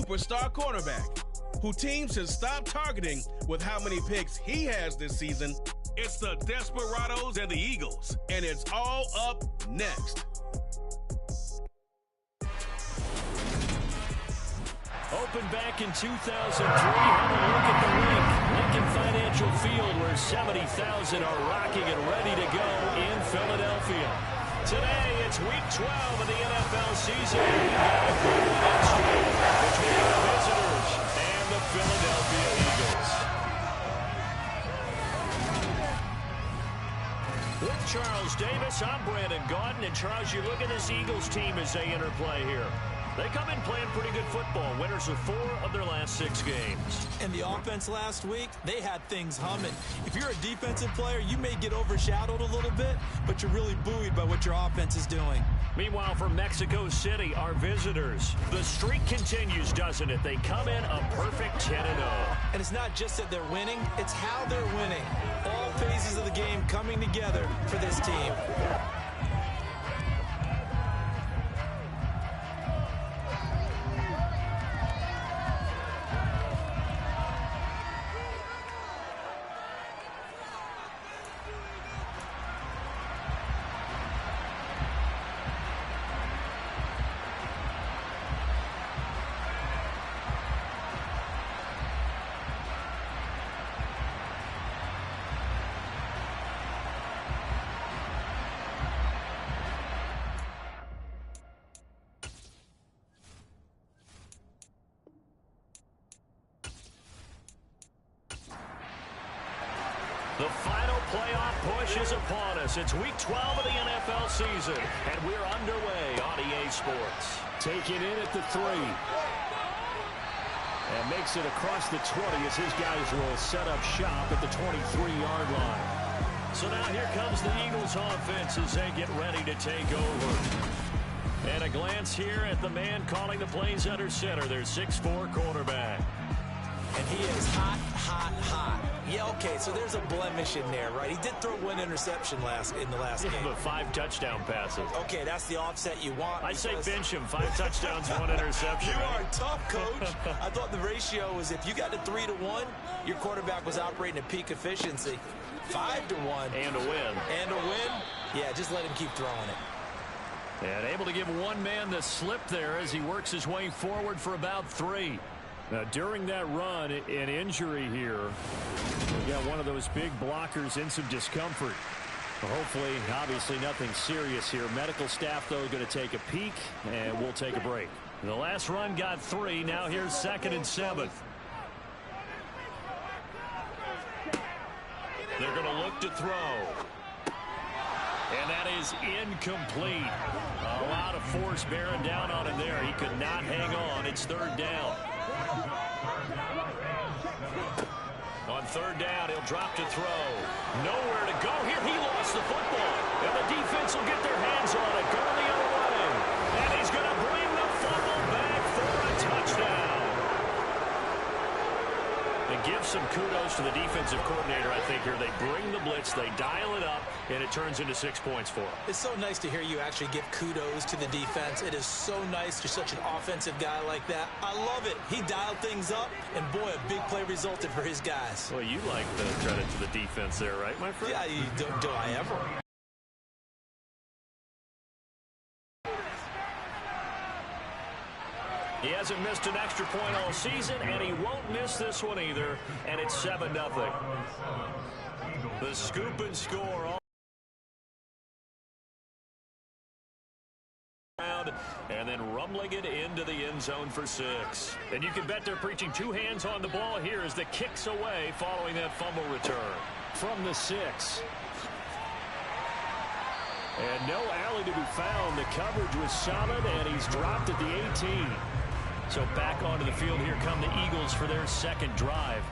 superstar cornerback, who teams should stop targeting with how many picks he has this season. It's the Desperados and the Eagles, and it's all up next. Opened back in 2003, have a look at the rink. Lincoln Financial Field, where 70,000 are rocking and ready to go in Philadelphia. Today, it's Week 12 of the NFL season. We've got a good one straight between our visitors and the Philadelphia Eagles. With Charles Davis, I'm Brandon Gaudin. And Charles, you look at this Eagles team as they interplay here. They come in playing pretty good football. Winners of 4 of their last 6 games. And the offense last week, they had things humming. If you're a defensive player, you may get overshadowed a little bit, but you're really buoyed by what your offense is doing. Meanwhile, from Mexico City, our visitors, the streak continues, doesn't it? They come in a perfect 10-0. And it's not just that they're winning, it's how they're winning. All phases of the game coming together for this team. The final playoff push is upon us. It's Week 12 of the NFL season, and we're underway on EA Sports. Taking in at the 3. And makes it across the 20 as his guys will set up shop at the 23-yard line. So now here comes the Eagles offense as they get ready to take over. And a glance here at the man calling the plays under center, their 6'4" quarterback. And he is hot, hot, hot. Yeah, okay, so there's a blemish in there, right? He did throw 1 interception in the last game. But 5 touchdown passes. Okay, that's the offset you want. I say bench him. 5 touchdowns, 1 interception. You are tough, Coach. I thought the ratio was if you got to 3-1, your quarterback was operating at peak efficiency. 5-1. And a win. And a win? Yeah, just let him keep throwing it. And able to give one man the slip there as he works his way forward for about 3. Now, during that run, an injury here. We got one of those big blockers in some discomfort. Well, hopefully, obviously, nothing serious here. Medical staff, though, going to take a peek, and we'll take a break. The last run got 3. Now here's 2nd and 7. They're going to look to throw. And that is incomplete. A lot of force bearing down on him there. He could not hang on. It's 3rd down. On 3rd down, he'll drop to throw. Nowhere to go here. He lost the football. And the defense will get their hands on it. Going the other way. And he's going to bring the fumble back for a touchdown. And give some kudos to the defensive coordinator, I think, here. They bring the blitz, they dial it up, and it turns into 6 points for them. It's so nice to hear you actually give kudos to the defense. It is so nice. You're such an offensive guy like that. I love it. He dialed things up, and boy, a big play resulted for his guys. Well, you like the credit to the defense there, right, my friend? Yeah, do I ever? He hasn't missed an extra point all season, and he won't miss this one either, and it's 7-0. The scoop and score all around, and then rumbling it into the end zone for 6. And you can bet they're preaching 2 hands on the ball here as the kick's away following that fumble return. From the 6. And no alley to be found. The coverage was solid, and he's dropped at the 18. So back onto the field, here come the Eagles for their 2nd drive.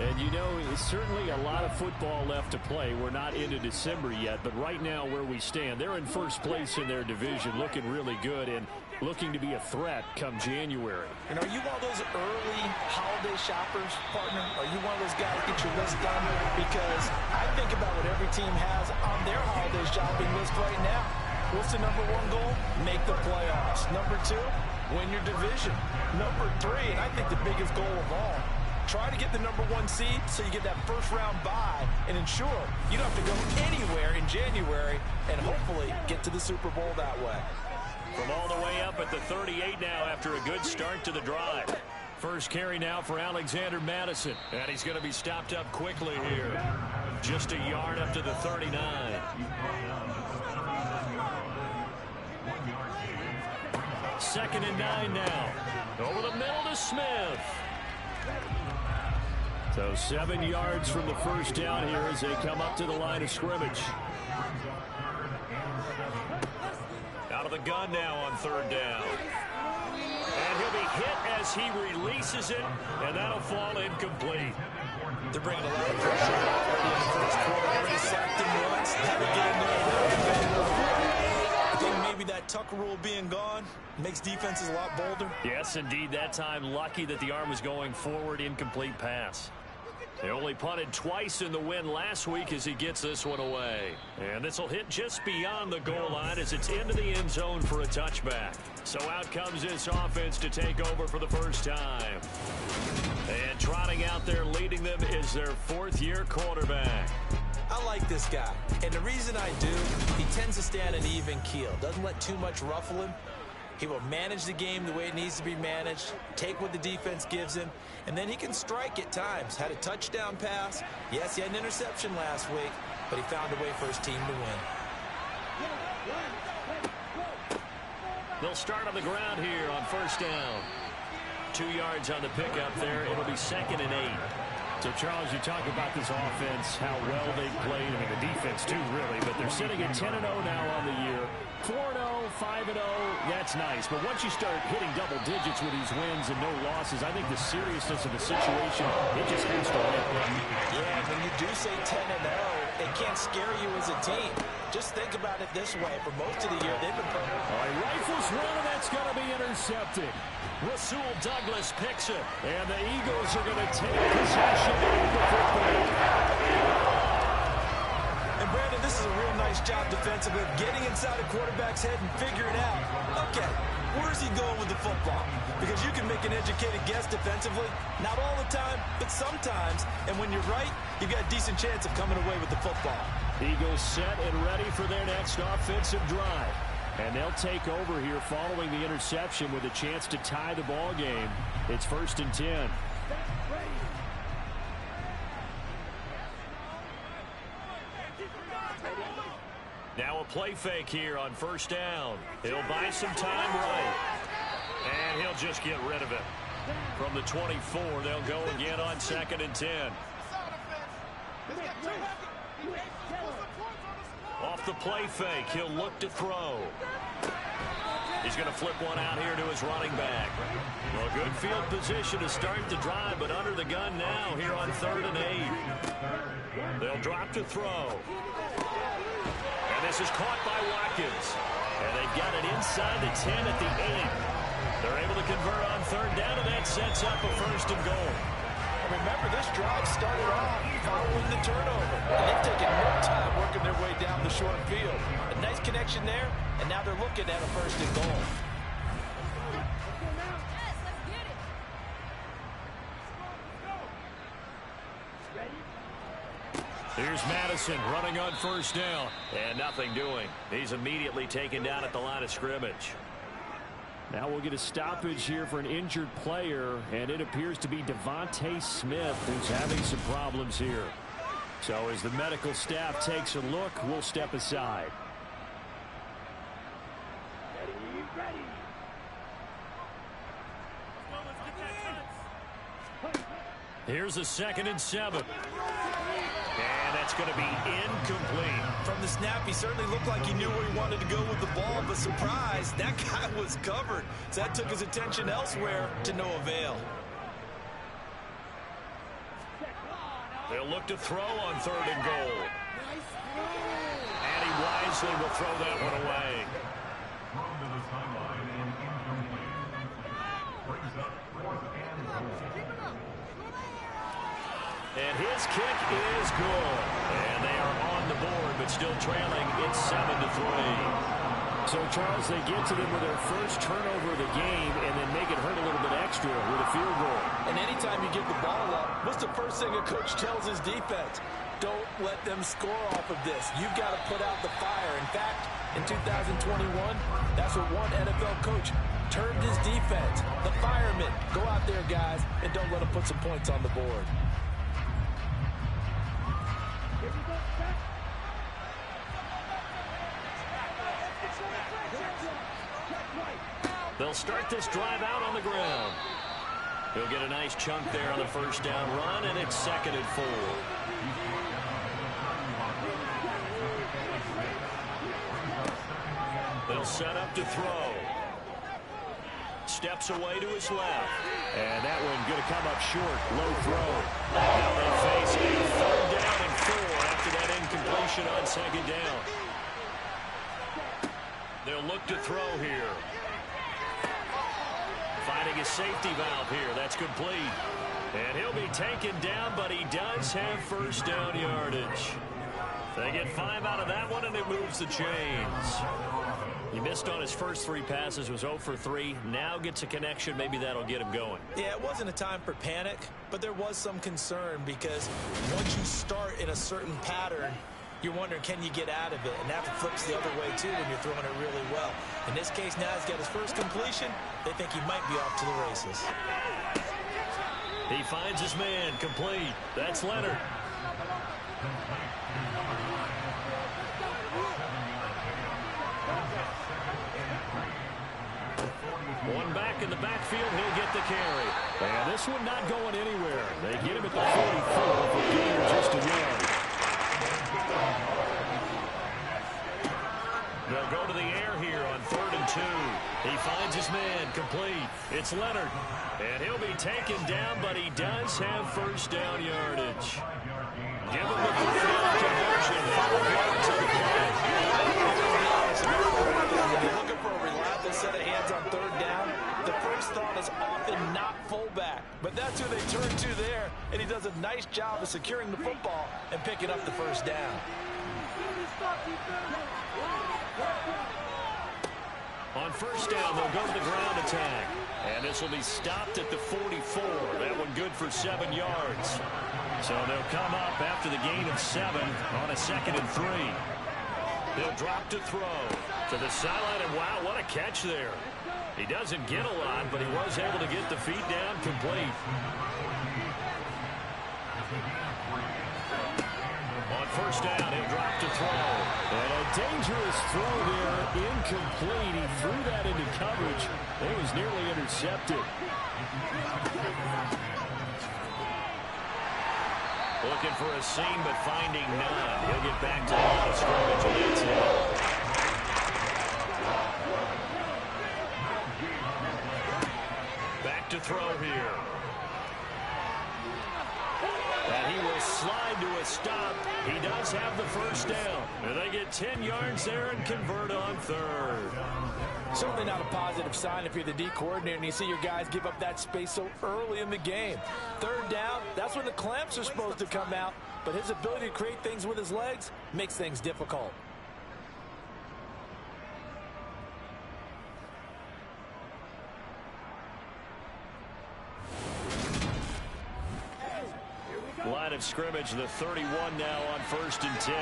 And, you know, it's certainly a lot of football left to play. We're not into December yet, but right now where we stand, they're in first place in their division, looking really good and looking to be a threat come January. And are you one of those early holiday shoppers, partner? Are you one of those guys get your list done? Because I think about what every team has on their holiday shopping list right now. What's the #1 goal? Make the playoffs. #2, win your division. Number 3, and I think the biggest goal of all, try to get the number 1 seed so you get that first-round bye and ensure you don't have to go anywhere in January and hopefully get to the Super Bowl that way. From all the way up at the 38 now after a good start to the drive. First carry now for Alexander Madison. And he's going to be stopped up quickly here. Just a yard up to the 39. Second and 9 now. Over the middle to Smith. So 7 yards from the first down here as they come up to the line of scrimmage. Out of the gun now on third down. And he'll be hit as he releases it, and that'll fall incomplete. They're bringing a lot of pressure already in the first quarter. Already sacked him once. Never get in there a little bit. I think maybe that Tucker rule being gone makes defenses a lot bolder. Yes, indeed. That time lucky that the arm was going forward. Incomplete pass. They only punted twice in the win last week as he gets this one away. And this will hit just beyond the goal line as it's into the end zone for a touchback. So out comes this offense to take over for the first time. And trotting out there leading them is their 4th-year quarterback. I like this guy. And the reason I do, he tends to stay on an even keel. Doesn't let too much ruffle him. He will manage the game the way it needs to be managed, take what the defense gives him, and then he can strike at times. Had a touchdown pass. Yes, he had an interception last week, but he found a way for his team to win. They'll start on the ground here on first down. 2 yards on the pickup there. It'll be second and 8. So, Charles, you talk about this offense, how well they've played. I mean, the defense, too, really. But they're sitting at 10-0 now on the year. 4-0, 5-0, that's nice. But once you start hitting double digits with these wins and no losses, I think the seriousness of the situation, it just has to win. Yeah, when you do say 10-0, it can't scare you as a team. Just think about it this way. For most of the year, they've been playing. All right, rifles one, and that's going to be intercepted. Rasul Douglas picks it, and the Eagles are going to take possession of the football. And Brandon, this is a real nice job defensively of getting inside a quarterback's head and figuring out, okay, where's he going with the football? Because you can make an educated guess defensively, not all the time, but sometimes. And when you're right, you've got a decent chance of coming away with the football. Eagles set and ready for their next offensive drive. And they'll take over here following the interception with a chance to tie the ball game. It's 1st and 10. Now a play fake here on first down. He'll buy some time right. And he'll just get rid of it. From the 24, they'll go again on 2nd and 10. Off the play fake, he'll look to throw. He's going to flip one out here to his running back. Well, good field position to start the drive, but under the gun now here on 3rd and 8. They'll drop to throw. And this is caught by Watkins. And they've got it inside the 10 at the 8. They're able to convert on 3rd down, and that sets up a 1st and goal. Remember, this drive started off following the turnover. And they've taken more time working their way down the short field. A nice connection there, and now they're looking at a 1st and goal. Here's Madison running on 1st down. And nothing doing. He's immediately taken down at the line of scrimmage. Now we'll get a stoppage here for an injured player, and it appears to be Devontae Smith who's having some problems here. So as the medical staff takes a look, we'll step aside. Here's a 2nd and 7. And that's going to be incomplete. From the snap, he certainly looked like he knew where he wanted to go with the ball, but surprise, that guy was covered. So that took his attention elsewhere to no avail. They'll look to throw on 3rd and goal. And he wisely will throw that one away. And his kick is good. And they are on the board, but still trailing. It's 7-3. So, Charles, they get to them with their first turnover of the game, anytime you give the ball up, what's the first thing a coach tells his defense? Don't let them score off of this. You've got to put out the fire. In fact, in 2021, that's what one NFL coach termed his defense. The firemen. Go out there, guys, and don't let them put some points on the board. They'll start this drive out on the ground. He'll get a nice chunk there on the first down run, and it's 2nd and 4. They'll set up to throw. Steps away to his left. And that one going to come up short. Low throw. Now they face a 3rd down and 4 after that incompletion on 2nd down. They'll look to throw here. Finding a safety valve here. That's complete. And he'll be taken down, but he does have first down yardage. They get 5 out of that one, and it moves the chains. He missed on his first 3 passes, was 0 for 3. Now gets a connection. Maybe that'll get him going. Yeah, it wasn't a time for panic, but there was some concern because once you start in a certain pattern, you're wondering, can you get out of it? And that flips the other way, too, when you're throwing it really well. In this case, now he's got his first completion. They think he might be off to the races. He finds his man, complete. That's Leonard. One back in the backfield, he'll get the carry. And this one not going anywhere. They get him at the 44 for gain of just a yard. They'll go to the air here on 3rd and 2. He finds his man, complete. It's Leonard. And he'll be taken down, but he does have first down yardage. Give him the 4th down conversion. 5 yards on the play. When you're looking for a reliable set of hands on 3rd down, the first thought is often not fullback. But that's who they turn to there, and he does a nice job of securing the football and picking up the first down. On first down, they'll go to the ground attack. And this will be stopped at the 44. That one good for 7 yards. So they'll come up after the gain of 7 on a 2nd and 3. They'll drop to throw to the sideline, and wow, what a catch there. He doesn't get a lot, but he was able to get the feet down complete. On first down, he'll drop to throw. And a dangerous throw there, incomplete. He threw that into coverage. It was nearly intercepted. Looking for a seam, but finding none. He'll get back to the line of scrimmage, and that's it. Back to throw here. And he will slide to a stop. He does have the first down. And they get 10 yards there and convert on 3rd. Certainly not a positive sign if you're the D coordinator and you see your guys give up that space so early in the game. 3rd down, that's when the clamps are supposed to come out. But his ability to create things with his legs makes things difficult. Line of scrimmage, the 31 now on 1st and 10.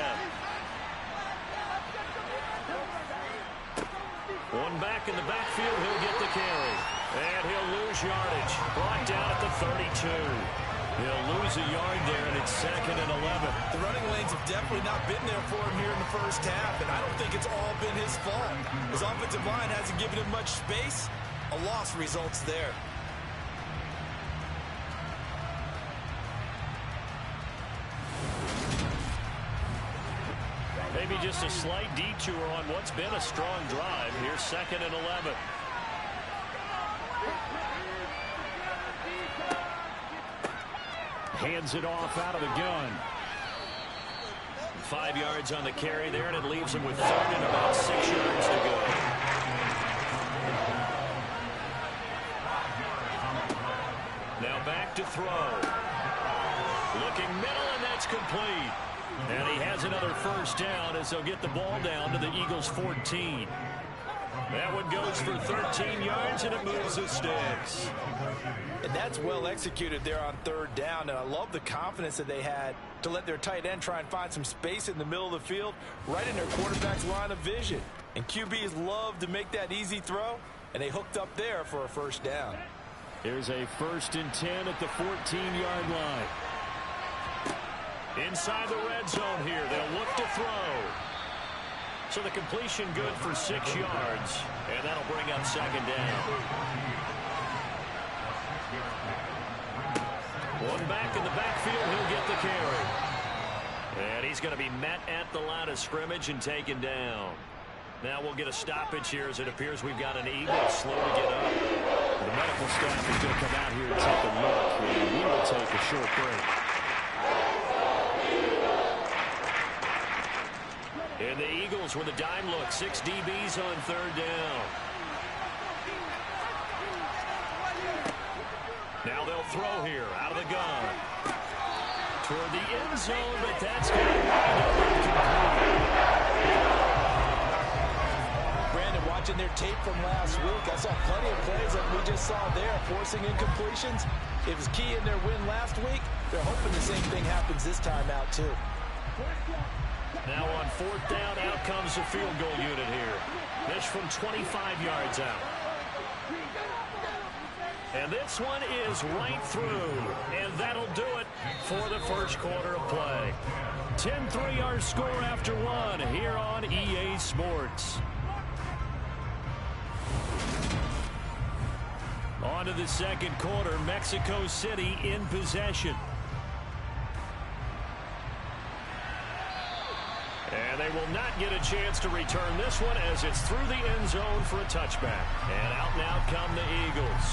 One back in the backfield, he'll get the carry. And he'll lose yardage. Brought down at the 32. He'll lose a yard there, and it's 2nd and 11. The running lanes have definitely not been there for him here in the first half, and I don't think it's all been his fault. His offensive line hasn't given him much space. A loss results there. Maybe just a slight detour on what's been a strong drive. Here's 2nd and 11. Hands it off out of the gun. 5 yards on the carry there, and it leaves him with 3rd and about 6 yards to go. Now back to throw. Looking middle, and that's complete. And he has another first down as they'll get the ball down to the Eagles' 14. That one goes for 13 yards, and it moves the sticks. And that's well executed there on third down, and I love the confidence that they had to let their tight end try and find some space in the middle of the field, right in their quarterback's line of vision. And QBs love to make that easy throw, and they hooked up there for a first down. Here's a 1st and 10 at the 14-yard line. Inside the red zone here, they'll look to throw. So the completion good for 6 yards, and that'll bring up 2nd down. One back in the backfield, he'll get the carry. And he's going to be met at the line of scrimmage and taken down. Now we'll get a stoppage here as it appears we've got an Eagle slow to get up. The medical staff is going to come out here and take a look. And we will take a short break. And the Eagles with a dime look. 6 DBs on 3rd down. Now they'll throw here out of the gun. Toward the end zone, but that's going to wind up incomplete. Brandon, watching their tape from last week, I saw plenty of plays like we just saw there, forcing incompletions. It was key in their win last week. They're hoping the same thing happens this time out, too. Now on 4th down, out comes the field goal unit here. This from 25 yards out. And this one is right through. And that'll do it for the first quarter of play. 10-3 our score after 1 here on EA Sports. On to the second quarter. Mexico City in possession. And they will not get a chance to return this one as it's through the end zone for a touchback. And out come the Eagles.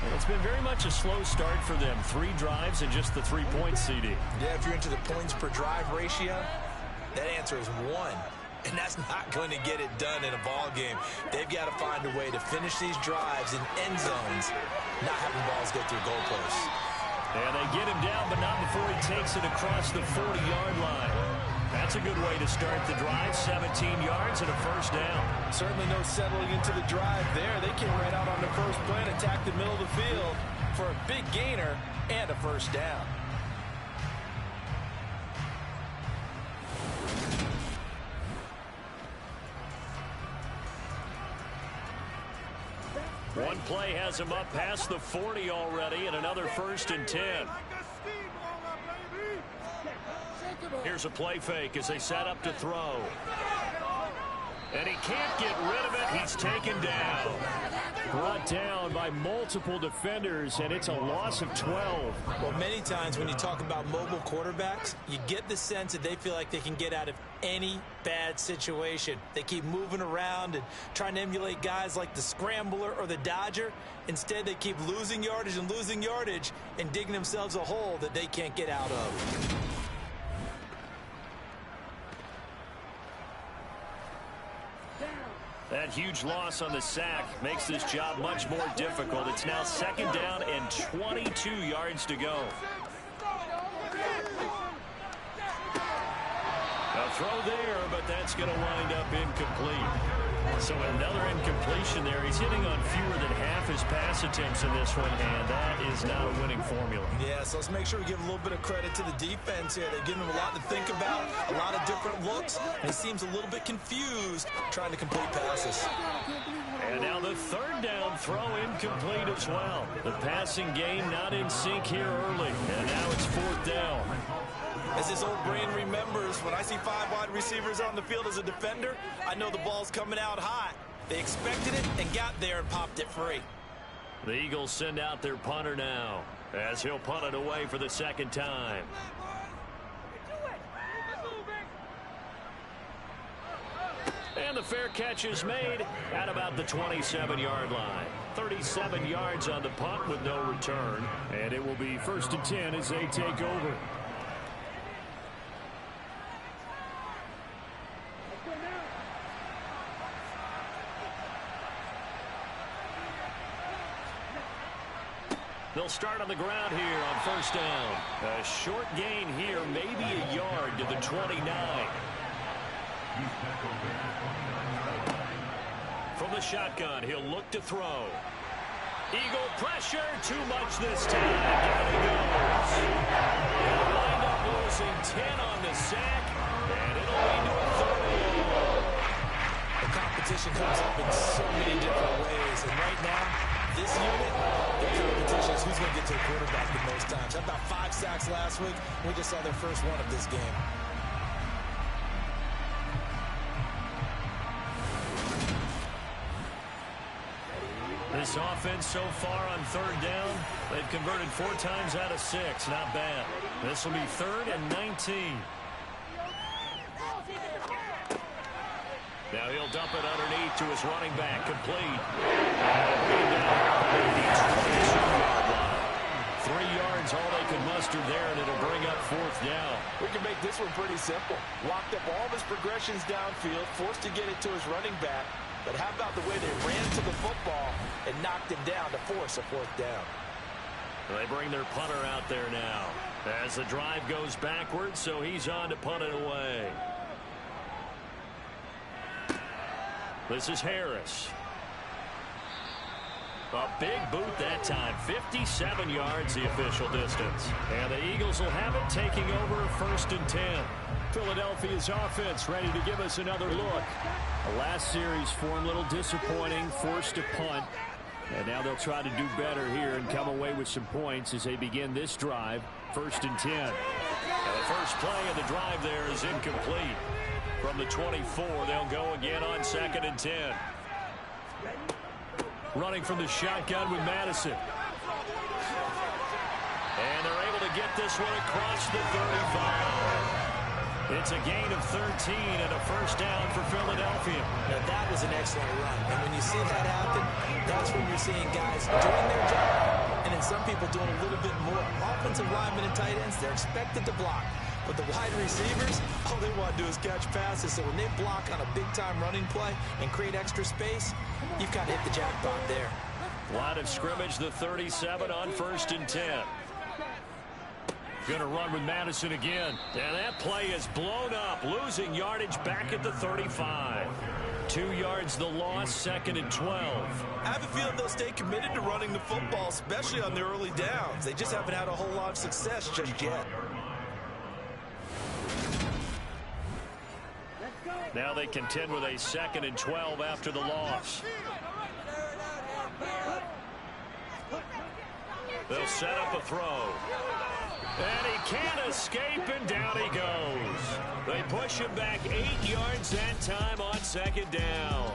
And it's been very much a slow start for them. 3 drives and just the 3 points, CD. Yeah, if you're into the points per drive ratio, that answer is 1. And that's not going to get it done in a ball game. They've got to find a way to finish these drives in end zones, not having balls go through goalposts. And they get him down, but not before he takes it across the 40-yard line. That's a good way to start the drive. 17 yards and a first down. Certainly no settling into the drive there. They came right out on the first play and attacked the middle of the field for a big gainer and a first down. One play has him up past the 40 already, and another 1st and 10. Here's a play fake as they set up to throw. And he can't get rid of it. He's taken down. Brought down by multiple defenders, and it's a loss of 12. Well, many times when you talk about mobile quarterbacks, you get the sense that they feel like they can get out of any bad situation. They keep moving around and trying to emulate guys like the Scrambler or the Dodger. Instead, they keep losing yardage and digging themselves a hole that they can't get out of. That huge loss on the sack makes this job much more difficult. It's now 2nd down and 22 yards to go. A throw there, but that's going to wind up incomplete. So another incompletion there. He's hitting on fewer than half his pass attempts in this one, and that is not a winning formula. Yeah, so let's make sure we give a little bit of credit to the defense here. They've given him a lot to think about, a lot of different looks, and he seems a little bit confused trying to complete passes. And now the 3rd down throw incomplete as well. The passing game not in sync here early, and now it's 4th down. As his old brain remembers, when I see 5 wide receivers on the field as a defender, I know the ball's coming out hot. They expected it and got there and popped it free. The Eagles send out their punter now as he'll punt it away for the 2nd time. And the fair catch is made at about the 27-yard line. 37 yards on the punt with no return. And it will be 1st and 10 as they take over. They'll start on the ground here on 1st down. A short gain here, maybe a yard to the 29. For from the shotgun. He'll look to throw. Eagle pressure, too much this time. Down he goes. He'll wind up losing 10 on the sack, and it'll lead to a third and long. The competition comes up in so many different ways, and right now, this unit, the competition is who's going to get to the quarterback the most times. Had about 5 sacks last week. We just saw their first one of this game. This offense so far on third down, they've converted 4 times out of 6. Not bad. This will be 3rd and 19. Now he'll dump it underneath to his running back. Complete. 3 yards, all they could muster there, and it'll bring up 4th down. We can make this one pretty simple. Locked up all of his progressions downfield, forced to get it to his running back. But how about the way they ran to the football and knocked him down to force a 4th down? They bring their punter out there now as the drive goes backwards, so he's on to punt it away. This is Harris. A big boot that time. 57 yards the official distance. And the Eagles will have it, taking over 1st and 10. Philadelphia's offense ready to give us another look. The last series for him, a little disappointing, forced a punt. And now they'll try to do better here and come away with some points as they begin this drive. 1st and 10. And the first play of the drive there is incomplete. From the 24, they'll go again on 2nd and 10. Running from the shotgun with Madison. And they're able to get this one across the 35. It's a gain of 13 and a 1st down for Philadelphia. Now that was an excellent run. And when you see that happen, that's when you're seeing guys doing their job. And then some people doing a little bit more. Offensive linemen and tight ends, they're expected to block. But the wide receivers, all they want to do is catch passes. So when they block on a big-time running play and create extra space, you've got to hit the jackpot there. Line of scrimmage, the 37 on 1st and 10. Going to run with Madison again. And that play is blown up, losing yardage back at the 35. 2 yards the loss, 2nd and 12. I have a feeling they'll stay committed to running the football, especially on their early downs. They just haven't had a whole lot of success just yet. Now they contend with a 2nd and 12 after the loss. They'll set up a throw. And he can't escape, and down he goes. They push him back 8 yards that time on 2nd down.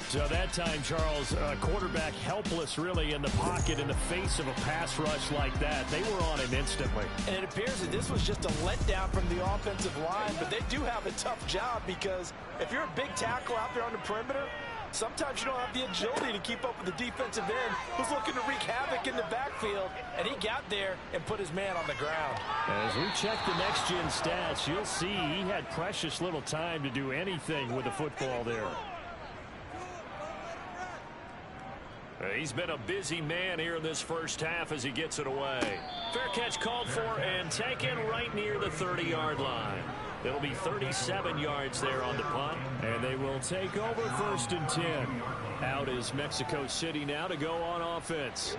So that time, Charles, quarterback helpless really in the pocket in the face of a pass rush like that. They were on him instantly. And it appears that this was just a letdown from the offensive line, but they do have a tough job because if you're a big tackle out there on the perimeter, sometimes you don't have the agility to keep up with the defensive end who's looking to wreak havoc in the backfield, and he got there and put his man on the ground. As we check the next-gen stats, you'll see he had precious little time to do anything with the football there. He's been a busy man here in this first half as he gets it away. Fair catch called for and taken right near the 30-yard line. It'll be 37 yards there on the punt. And they will take over 1st and 10. Out is Mexico City now to go on offense.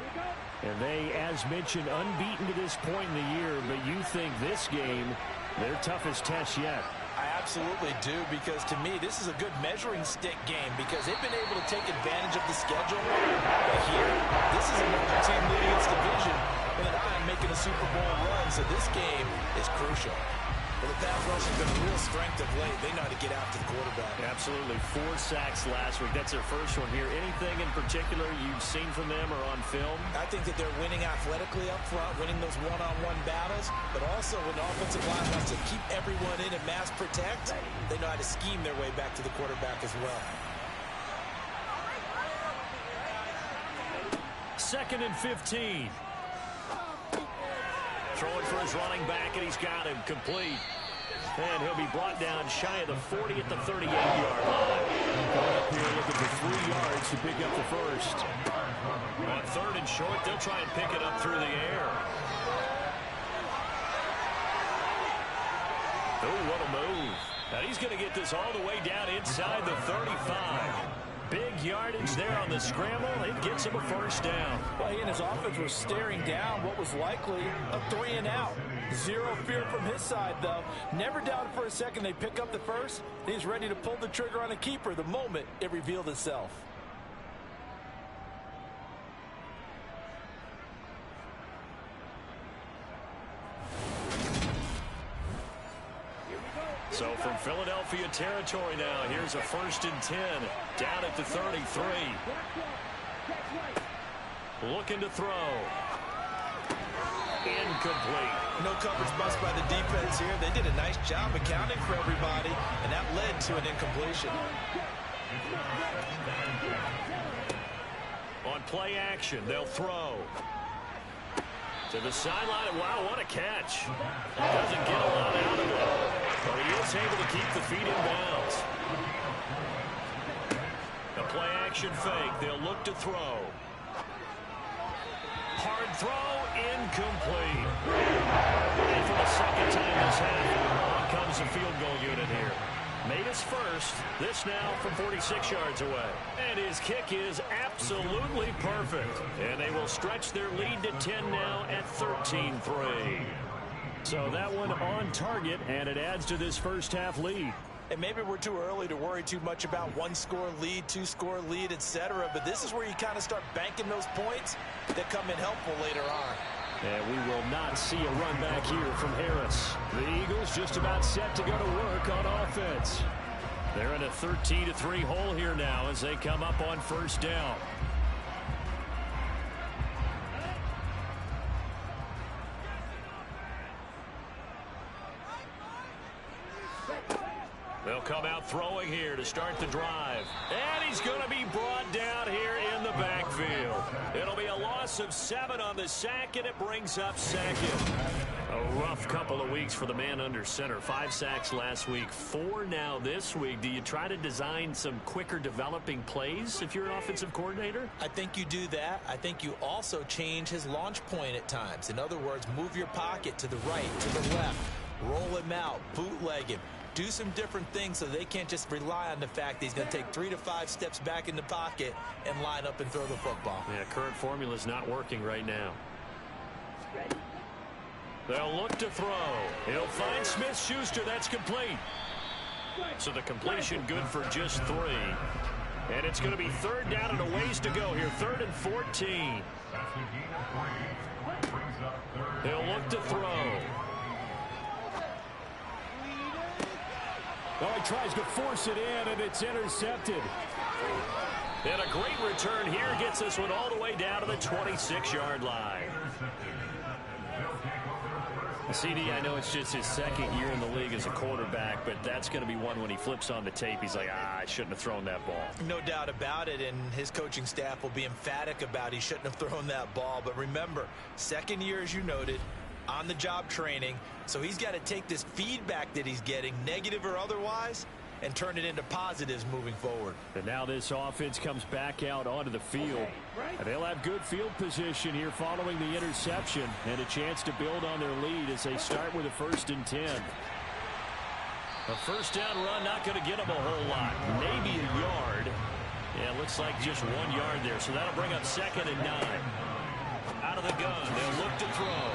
And they, as mentioned, unbeaten to this point in the year, but you think this game, their toughest test yet. I absolutely do, because to me, this is a good measuring stick game because they've been able to take advantage of the schedule. But here, this is another team leading its division with an eye on making a Super Bowl run, so this game is crucial. Well, the pass rush has been a real strength of late. They know how to get after the quarterback. Absolutely. 4 sacks last week. That's their first one here. Anything in particular you've seen from them or on film? I think that they're winning athletically up front, winning those one-on-one battles, but also when the offensive line wants to keep everyone in and mass protect, they know how to scheme their way back to the quarterback as well. 2nd and 15. Throwing for his running back, and he's got him complete. And he'll be brought down shy of the 40 at the 38-yard line. Going up here looking for 3 yards to pick up the first. On 3rd and short, they'll try and pick it up through the air. Oh, what a move. Now he's going to get this all the way down inside the 35. Big yardage there on the scramble. It gets him a first down. Well, he and his offense were staring down what was likely a 3-and-out. Zero fear from his side, though. Never doubted for a second they pick up the first. He's ready to pull the trigger on a keeper the moment it revealed itself. So from Philadelphia territory now, here's a 1st and 10 down at the 33. Looking to throw. Incomplete. No coverage bust by the defense here. They did a nice job accounting for everybody, and that led to an incompletion. On play action, they'll throw. To the sideline. Wow, what a catch. Doesn't get a lot out of it. But he is able to keep the feet in bounds. A play action fake. They'll look to throw. Hard throw. Incomplete. And for the second time this half, on comes the field goal unit here. Made his first. This now from 46 yards away. And his kick is absolutely perfect. And they will stretch their lead to 10 now at 13-3. So that one on target, and it adds to this first half lead. And maybe we're too early to worry too much about 1-score lead, 2-score lead, etc. But this is where you kind of start banking those points that come in helpful later on. And we will not see a run back here from Harris. The Eagles just about set to go to work on offense. They're in a 13-3 hole here now as they come up on first down. They'll come out throwing here to start the drive. And he's going to be brought down here in the backfield. It'll be a loss of 7 on the sack, and it brings up second. A rough couple of weeks for the man under center. 5 sacks last week, 4 now this week. Do you try to design some quicker developing plays if you're an offensive coordinator? I think you do that. I think you also change his launch point at times. In other words, move your pocket to the right, to the left. Roll him out, bootleg him. Do some different things so they can't just rely on the fact that he's going to take 3 to 5 steps back in the pocket and line up and throw the football. Yeah, current formula is not working right now. They'll look to throw. He'll find Smith-Schuster. That's complete. So the completion good for just 3. And it's going to be 3rd down and a ways to go here. 3rd and 14. He'll look to throw. Oh, he tries to force it in, and it's intercepted. And a great return here gets this one all the way down to the 26-yard line. CD, I know it's just his 2nd year in the league as a quarterback, but that's going to be one when he flips on the tape. He's like, I shouldn't have thrown that ball. No doubt about it, and his coaching staff will be emphatic about he shouldn't have thrown that ball. But remember, 2nd year, as you noted, on-the-job training, so he's got to take this feedback that he's getting, negative or otherwise, and turn it into positives moving forward. And now this offense comes back out onto the field. And they'll have good field position here following the interception and a chance to build on their lead as they start with a 1st and 10. A first down run not going to get them a whole lot. Maybe a yard. Yeah, looks like just 1 yard there. So that'll bring up 2nd and 9. Out of the gun, they'll look to throw.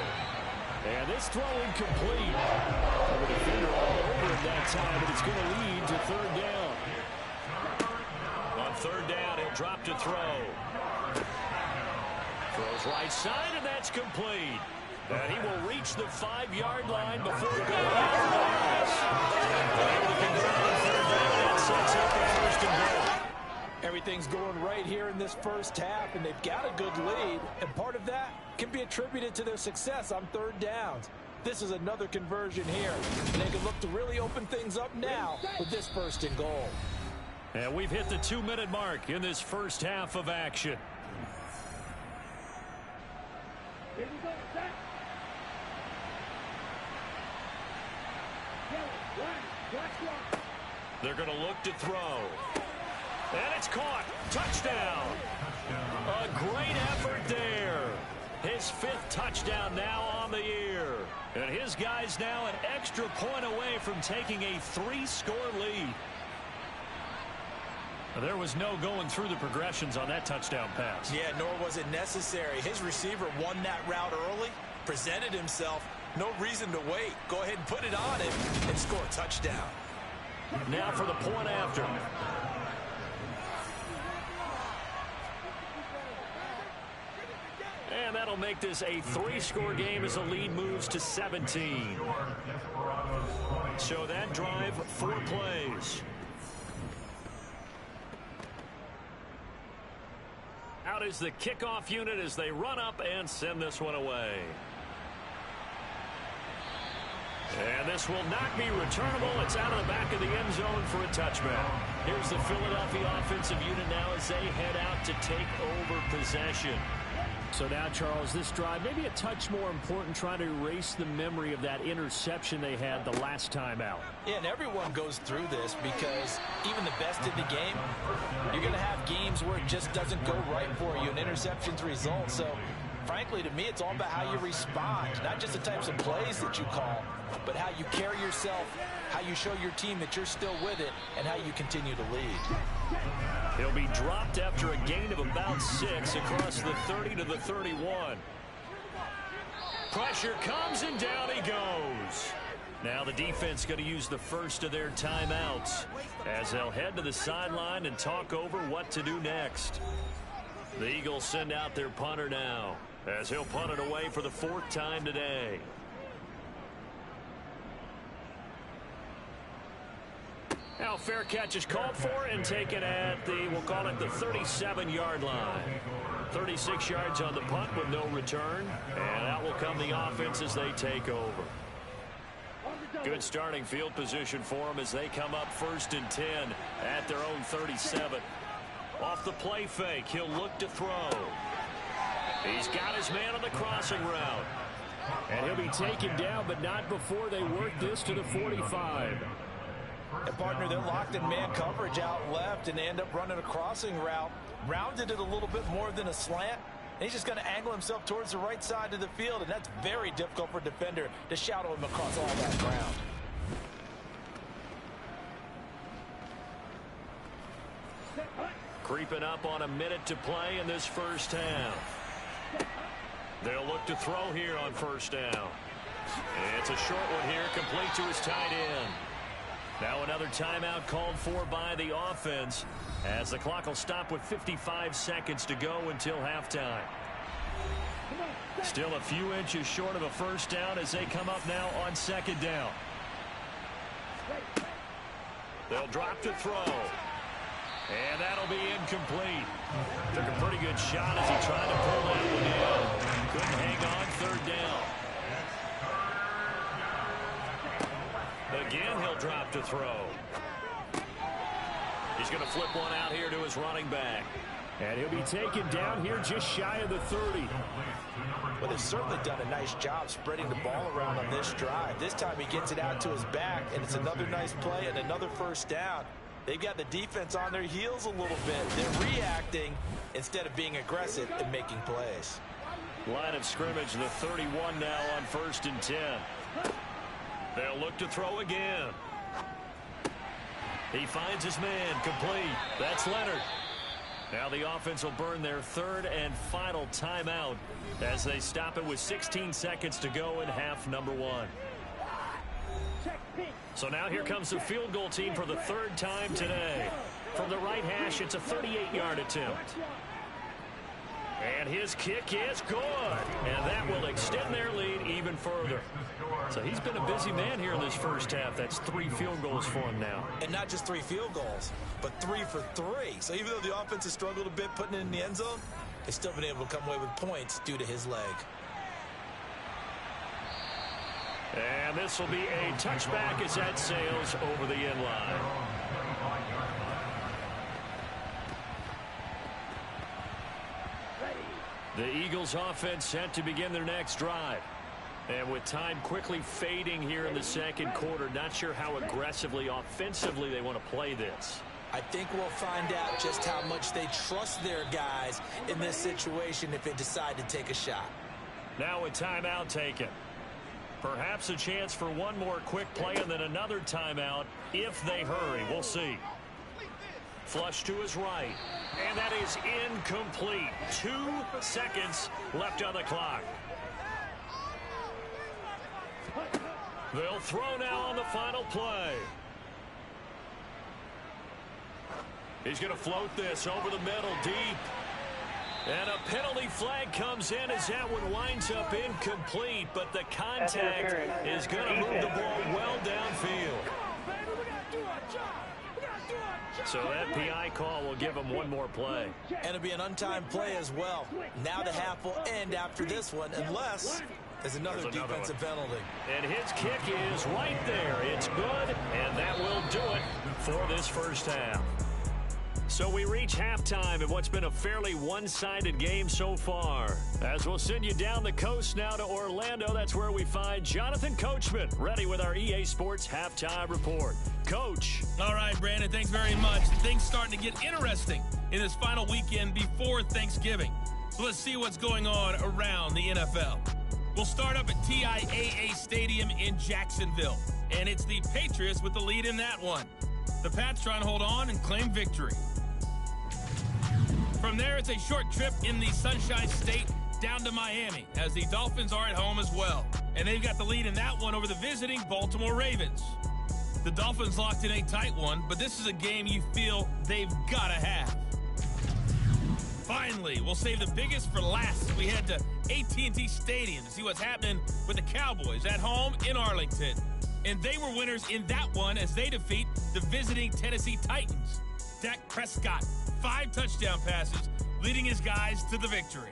And this throw incomplete. The defender all over it that time, but it's going to lead to 3rd down. On 3rd down, he'll drop to throw. Throws right side, and that's complete. And he will reach the 5-yard line before going out of bounds. Able to convert on 3rd down and sets up the 1st and goal. Everything's going right here in this first half, and they've got a good lead, and part of that can be attributed to their success on 3rd downs. This is another conversion here, and they can look to really open things up now with this 1st and goal. And we've hit the 2-minute mark in this first half of action. Here we go, set. They're going to look to throw. And it's caught. Touchdown. A great effort there. His 5th touchdown now on the year. And his guys now an extra point away from taking a 3-score lead. There was no going through the progressions on that touchdown pass. Yeah, nor was it necessary. His receiver won that route early, presented himself. No reason to wait. Go ahead and put it on him and score a touchdown. Now for the point after. And that'll make this a 3-score game as the lead moves to 17. So that drive, 4 plays. Out is the kickoff unit as they run up and send this one away. And this will not be returnable. It's out of the back of the end zone for a touchback. Here's the Philadelphia offensive unit now as they head out to take over possession. So now, Charles, this drive maybe a touch more important, trying to erase the memory of that interception they had the last time out. Yeah, and everyone goes through this because even the best in the game, you're going to have games where it just doesn't go right for you, and interceptions result. So, frankly, to me, it's all about how you respond, not just the types of plays that you call, but how you carry yourself, how you show your team that you're still with it, and how you continue to lead. He'll be dropped after a gain of about 6 across the 30 to the 31. Pressure comes and down he goes. Now the defense going to use the first of their timeouts as they'll head to the sideline and talk over what to do next. The Eagles send out their punter now as he'll punt it away for the 4th time today. Now fair catch is called for and taken at the, we'll call it the 37-yard line. 36 yards on the punt with no return. And out will come the offense as they take over. Good starting field position for them as they come up 1st and 10 at their own 37. Off the play fake, he'll look to throw. He's got his man on the crossing route. And he'll be taken down, but not before they work this to the 45. And, partner, they're locked in man coverage out left, and they end up running a crossing route. Rounded it a little bit more than a slant. And he's just going to angle himself towards the right side of the field, and that's very difficult for a defender to shadow him across all that ground. Creeping up on a minute to play in this first half. They'll look to throw here on 1st down. It's a short one here, complete to his tight end. Now another timeout called for by the offense as the clock will stop with 55 seconds to go until halftime. Still a few inches short of a 1st down as they come up now on 2nd down. They'll drop to throw. And that'll be incomplete. Took a pretty good shot as he tried to pull that one in. Couldn't hang on 3rd down. Again, he'll drop to throw. He's going to flip one out here to his running back. And he'll be taken down here just shy of the 30. Well, they've certainly done a nice job spreading the ball around on this drive. This time he gets it out to his back, and it's another nice play and another 1st down. They've got the defense on their heels a little bit. They're reacting instead of being aggressive and making plays. Line of scrimmage, the 31 now on 1st and 10. They'll look to throw again. He finds his man, complete. That's Leonard. Now the offense will burn their 3rd and final timeout as they stop it with 16 seconds to go in half number 1. So now here comes the field goal team for the 3rd time today. From the right hash, it's a 38-yard attempt. And his kick is good. And that will extend their lead even further. So he's been a busy man here in this first half. That's 3 field goals for him now. And not just 3 field goals, but 3 for 3. So even though the offense has struggled a bit putting it in the end zone, they've still been able to come away with points due to his leg. And this will be a touchback as that sails over the end line. The Eagles offense set to begin their next drive. And with time quickly fading here in the 2nd quarter, not sure how aggressively, offensively they want to play this. I think we'll find out just how much they trust their guys in this situation if they decide to take a shot. Now a timeout taken. Perhaps a chance for one more quick play and then another timeout if they hurry. We'll see. Flush to his right. And that is incomplete. 2 seconds left on the clock. They'll throw now on the final play. He's going to float this over the middle deep. And a penalty flag comes in as that one winds up incomplete. But the contact is going to move the ball well downfield. So that PI call will give him one more play. And it'll be an untimed play as well. Now the half will end after this one, unless there's another defensive penalty. And his kick is right there. It's good, and that will do it for this first half. So we reach halftime in what's been a fairly one-sided game so far. As we'll send you down the coast now to Orlando, that's where we find Jonathan Coachman, ready with our EA Sports Halftime Report. Coach. All right, Brandon, thanks very much. Things starting to get interesting in this final weekend before Thanksgiving. So let's see what's going on around the NFL. We'll start up at TIAA Stadium in Jacksonville, and it's the Patriots with the lead in that one. The Pats trying to hold on and claim victory. From there, it's a short trip in the Sunshine State down to Miami, as the Dolphins are at home as well. And they've got the lead in that one over the visiting Baltimore Ravens. The Dolphins locked in a tight one, but this is a game you feel they've got to have. Finally, we'll save the biggest for last. We head to AT&T Stadium to see what's happening with the Cowboys at home in Arlington. And they were winners in that one as they defeat the visiting Tennessee Titans. Dak Prescott, 5 touchdown passes, leading his guys to the victory.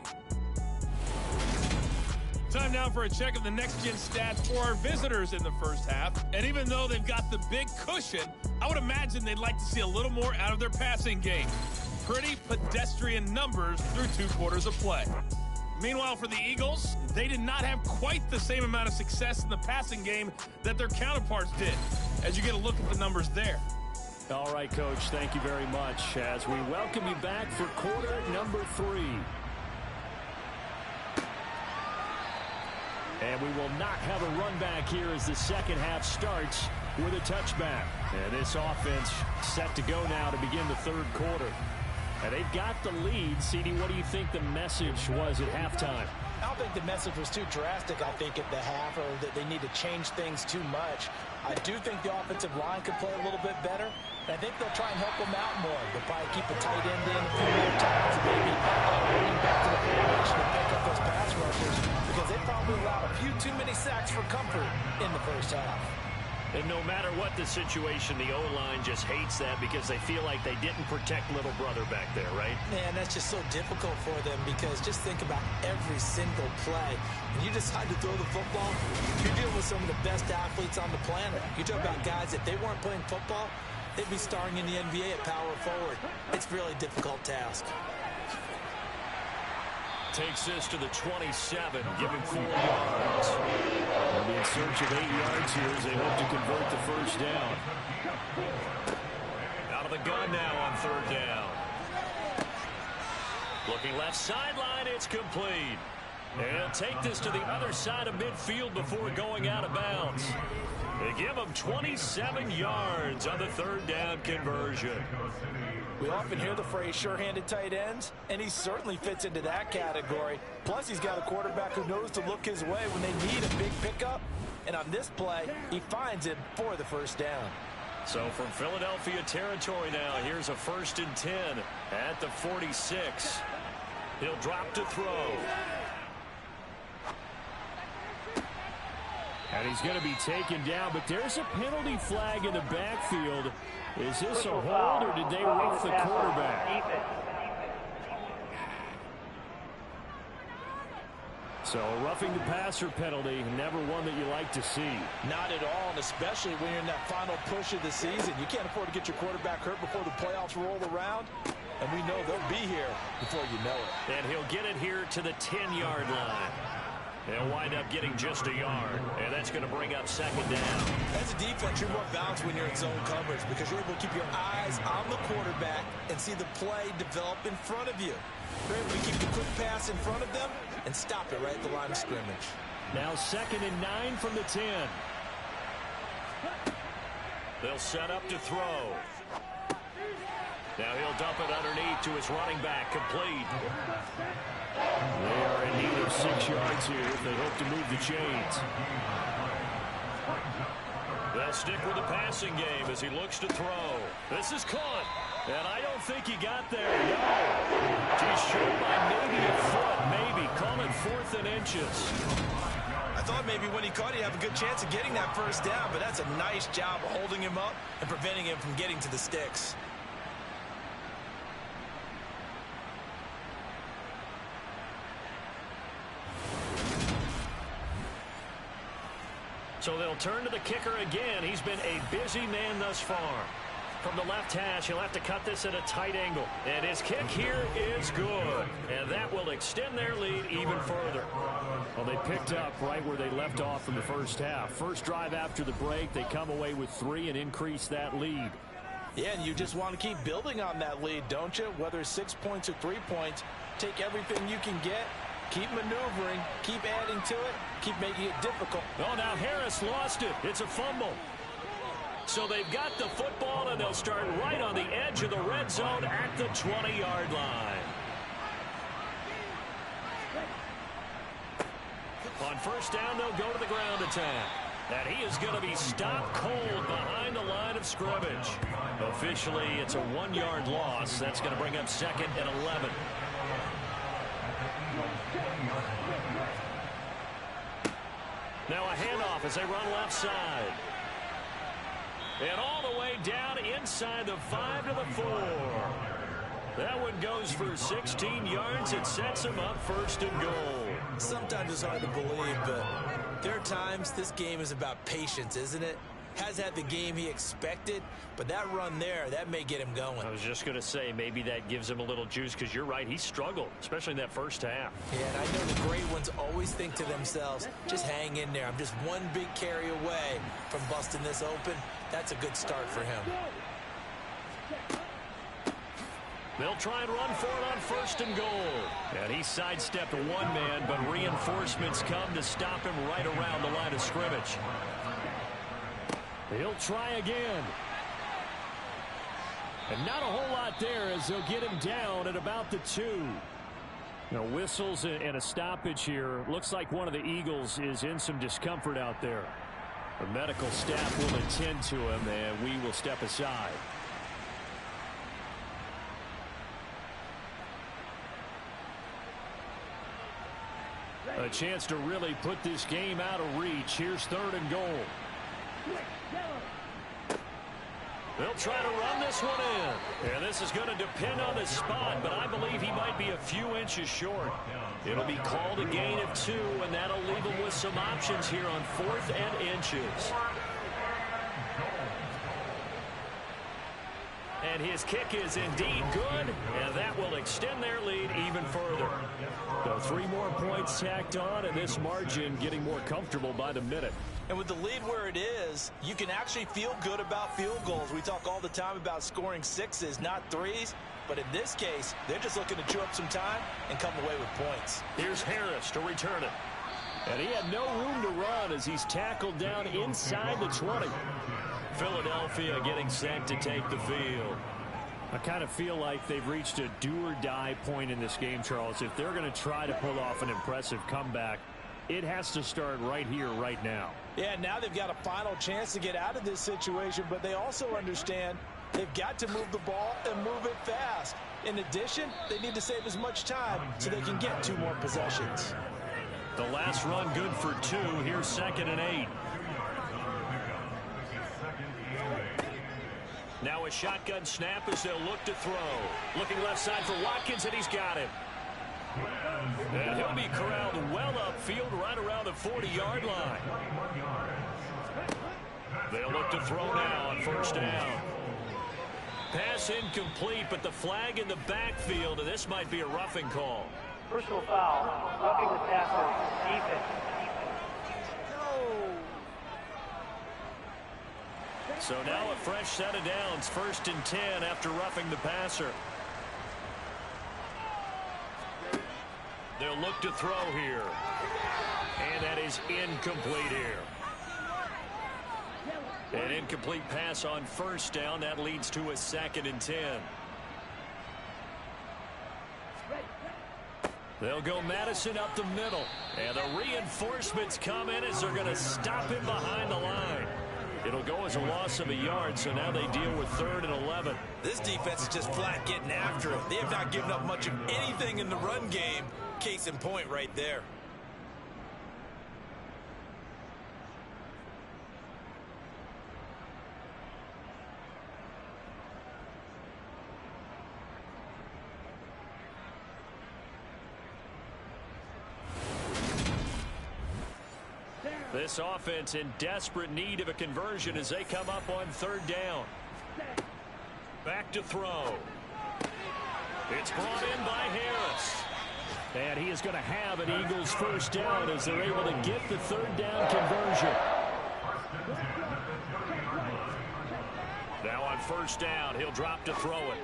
Time now for a check of the next-gen stats for our visitors in the first half. And even though they've got the big cushion, I would imagine they'd like to see a little more out of their passing game. Pretty pedestrian numbers through 2 quarters of play. Meanwhile, for the Eagles, they did not have quite the same amount of success in the passing game that their counterparts did, as you get a look at the numbers there. All right, Coach, thank you very much as we welcome you back for quarter number 3. And we will not have a run back here as the second half starts with a touchback. And this offense set to go now to begin the third quarter. And they've got the lead. CD, what do you think the message was at halftime? I don't think the message was too drastic, I think, at the half, or that they need to change things too much. I do think the offensive line could play a little bit better. And I think they'll try and help them out more. They'll probably keep a tight end in a few more times, maybe bringing back to the formation to pick up those pass rushers, because they probably allowed a few too many sacks for comfort in the first half. And no matter what the situation, the O-line just hates that because they feel like they didn't protect little brother back there, right? Man, that's just so difficult for them because just think about every single play. When you decide to throw the football, you're dealing with some of the best athletes on the planet. You talk about guys, if they weren't playing football, they'd be starring in the NBA at power forward. It's a really difficult task. Takes this to the 27, giving 4 yards. They'll be in search of 8 yards here as they hope to convert the first down. Out of the gun now on 3rd down. Looking left sideline, it's complete. And take this to the other side of midfield before going out of bounds. They give him 27 yards on the 3rd down conversion. We often hear the phrase sure-handed tight ends, and he certainly fits into that category. Plus, he's got a quarterback who knows to look his way when they need a big pickup. And on this play, he finds it for the first down. So from Philadelphia territory now, here's a 1st and 10 at the 46. He'll drop to throw. And he's going to be taken down, but there's a penalty flag in the backfield. Is this a hold, or did they rough the quarterback? So a roughing the passer penalty, never one that you like to see. Not at all, and especially when you're in that final push of the season. You can't afford to get your quarterback hurt before the playoffs roll around, and we know they'll be here before you know it. And he'll get it here to the 10-yard line. They'll wind up getting just a yard, and that's going to bring up 2nd down. As a defense, you're more balanced when you're in zone coverage because you're able to keep your eyes on the quarterback and see the play develop in front of you. You're able to keep the quick pass in front of them and stop it right at the line of scrimmage. Now 2nd and 9 from the 10. They'll set up to throw. Now he'll dump it underneath to his running back, complete. They are in need of 6 yards here if they hope to move the chains. They'll stick with the passing game as he looks to throw. This is caught. And I don't think he got there. No. He's short by maybe a foot, maybe. Call it 4th and inches. I thought maybe when he caught, he'd have a good chance of getting that first down, but that's a nice job of holding him up and preventing him from getting to the sticks. So they'll turn to the kicker again. He's been a busy man thus far. From the left hash, he'll have to cut this at a tight angle. And his kick here is good. And that will extend their lead even further. Well, they picked up right where they left off in the first half. First drive after the break, they come away with 3 and increase that lead. Yeah, and you just want to keep building on that lead, don't you? Whether it's 6 points or 3 points, take everything you can get. Keep maneuvering, keep adding to it, keep making it difficult. Oh, now Harris lost it. It's a fumble. So they've got the football, and they'll start right on the edge of the red zone at the 20-yard line. On first down, they'll go to the ground attack. And he is going to be stopped cold behind the line of scrimmage. Officially, it's a 1-yard loss. That's going to bring up 2nd and 11. Now a handoff as they run left side. And all the way down inside the 5 to the 4. That one goes for 16 yards. It sets him up 1st and goal. Sometimes it's hard to believe, but there are times this game is about patience, isn't it? Has had the game he expected, but that run there, that may get him going. I was just going to say, maybe that gives him a little juice, because you're right, he struggled, especially in that first half. Yeah, and I know the great ones always think to themselves, just hang in there. I'm just one big carry away from busting this open. That's a good start for him. They'll try and run for it on 1st and goal. And he sidestepped one man, but reinforcements come to stop him right around the line of scrimmage. He'll try again. And not a whole lot there as they'll get him down at about the 2. Now whistles and a stoppage here. Looks like one of the Eagles is in some discomfort out there. The medical staff will attend to him, and we will step aside. A chance to really put this game out of reach. Here's 3rd and goal. They'll try to run this one in. And this is going to depend on the spot, but I believe he might be a few inches short. It'll be called a gain of 2, and that'll leave him with some options here on 4th and inches. And his kick is indeed good, and that will extend their lead even further. So 3 more points tacked on, and this margin getting more comfortable by the minute. And with the lead where it is, you can actually feel good about field goals. We talk all the time about scoring 6s, not 3s. But in this case, they're just looking to chew up some time and come away with points. Here's Harris to return it. And he had no room to run as he's tackled down inside the 20. Philadelphia getting set to take the field. I kind of feel like they've reached a do-or-die point in this game, Charles. If they're going to try to pull off an impressive comeback, it has to start right here, right now. Yeah, now they've got a final chance to get out of this situation, but they also understand they've got to move the ball and move it fast. In addition, they need to save as much time so they can get 2 more possessions. The last run good for 2. Here's 2nd and 8. Now a shotgun snap as they'll look to throw. Looking left side for Watkins, and he's got it. And he'll be corralled well upfield right around the 40-yard line. They'll look to throw now on 1st down. Pass incomplete, but the flag in the backfield, and this might be a roughing call. Personal foul, roughing the passer, defense. So now a fresh set of downs, 1st and 10 after roughing the passer. They'll look to throw here. And that is incomplete here. An incomplete pass on 1st down. That leads to a 2nd and 10. They'll go Madison up the middle. And the reinforcements come in as they're going to stop him behind the line. It'll go as a loss of a yard, so now they deal with 3rd and 11. This defense is just flat getting after him. They have not given up much of anything in the run game. Case in point right there. This offense in desperate need of a conversion as they come up on 3rd down. Back to throw. It's brought in by Harris. And he is going to have an Eagles first down as they're able to get the 3rd down conversion. Now on 1st down, he'll drop to throw it.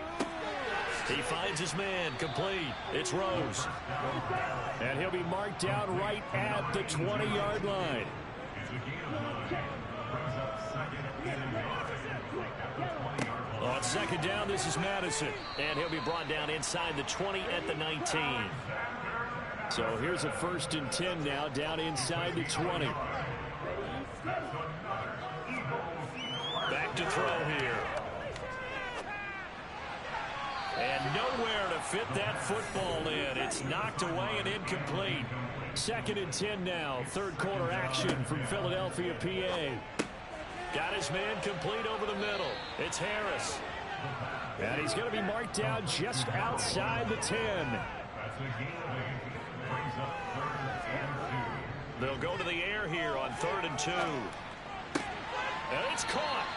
He finds his man, complete. It's Rose. And he'll be marked down right at the 20-yard line. On 2nd down, this is Madison. And he'll be brought down inside the 20 at the 19. So here's a 1st and 10 now, down inside the 20. Back to throw here. And nowhere to fit that football in. It's knocked away and incomplete. 2nd and 10 now. 3rd quarter action from Philadelphia, PA. Got his man complete over the middle. It's Harris. And he's going to be marked down just outside the 10. They'll go to the air here on 3rd and 2. And it's caught.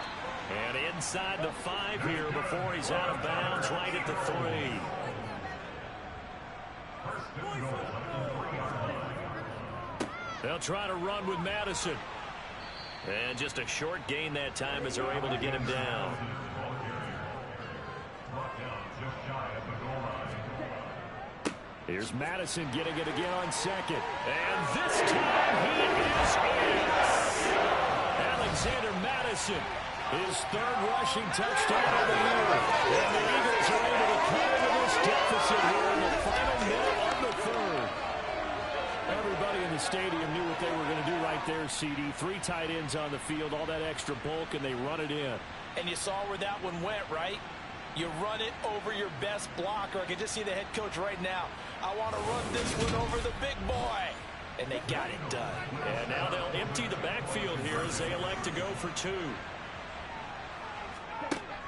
And inside the 5 here before he's out of bounds right at the 3. They'll try to run with Madison. And just a short gain that time as they're able to get him down. Here's Madison getting it again on 2nd. And this time he is in. Alexander Madison, his 3rd rushing touchdown of the year. And the Eagles are able to cover this deficit here in the final minute of the 3rd. Everybody in the stadium knew what they were going to do right there, CD. 3 tight ends on the field, all that extra bulk, and they run it in. And you saw where that one went, right? You run it over your best blocker. I can just see the head coach right now. I want to run this one over the big boy. And they got it done. And now they'll empty the backfield here as they elect to go for 2.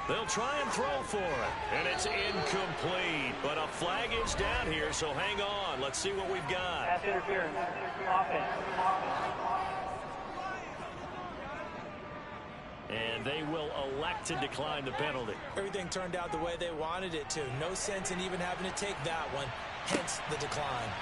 They'll try and throw for it. And it's incomplete. But a flag is down here, so hang on. Let's see what we've got. Pass interference. Offense. And they will elect to decline the penalty. Everything turned out the way they wanted it to. No sense in even having to take that one. Hence the decline.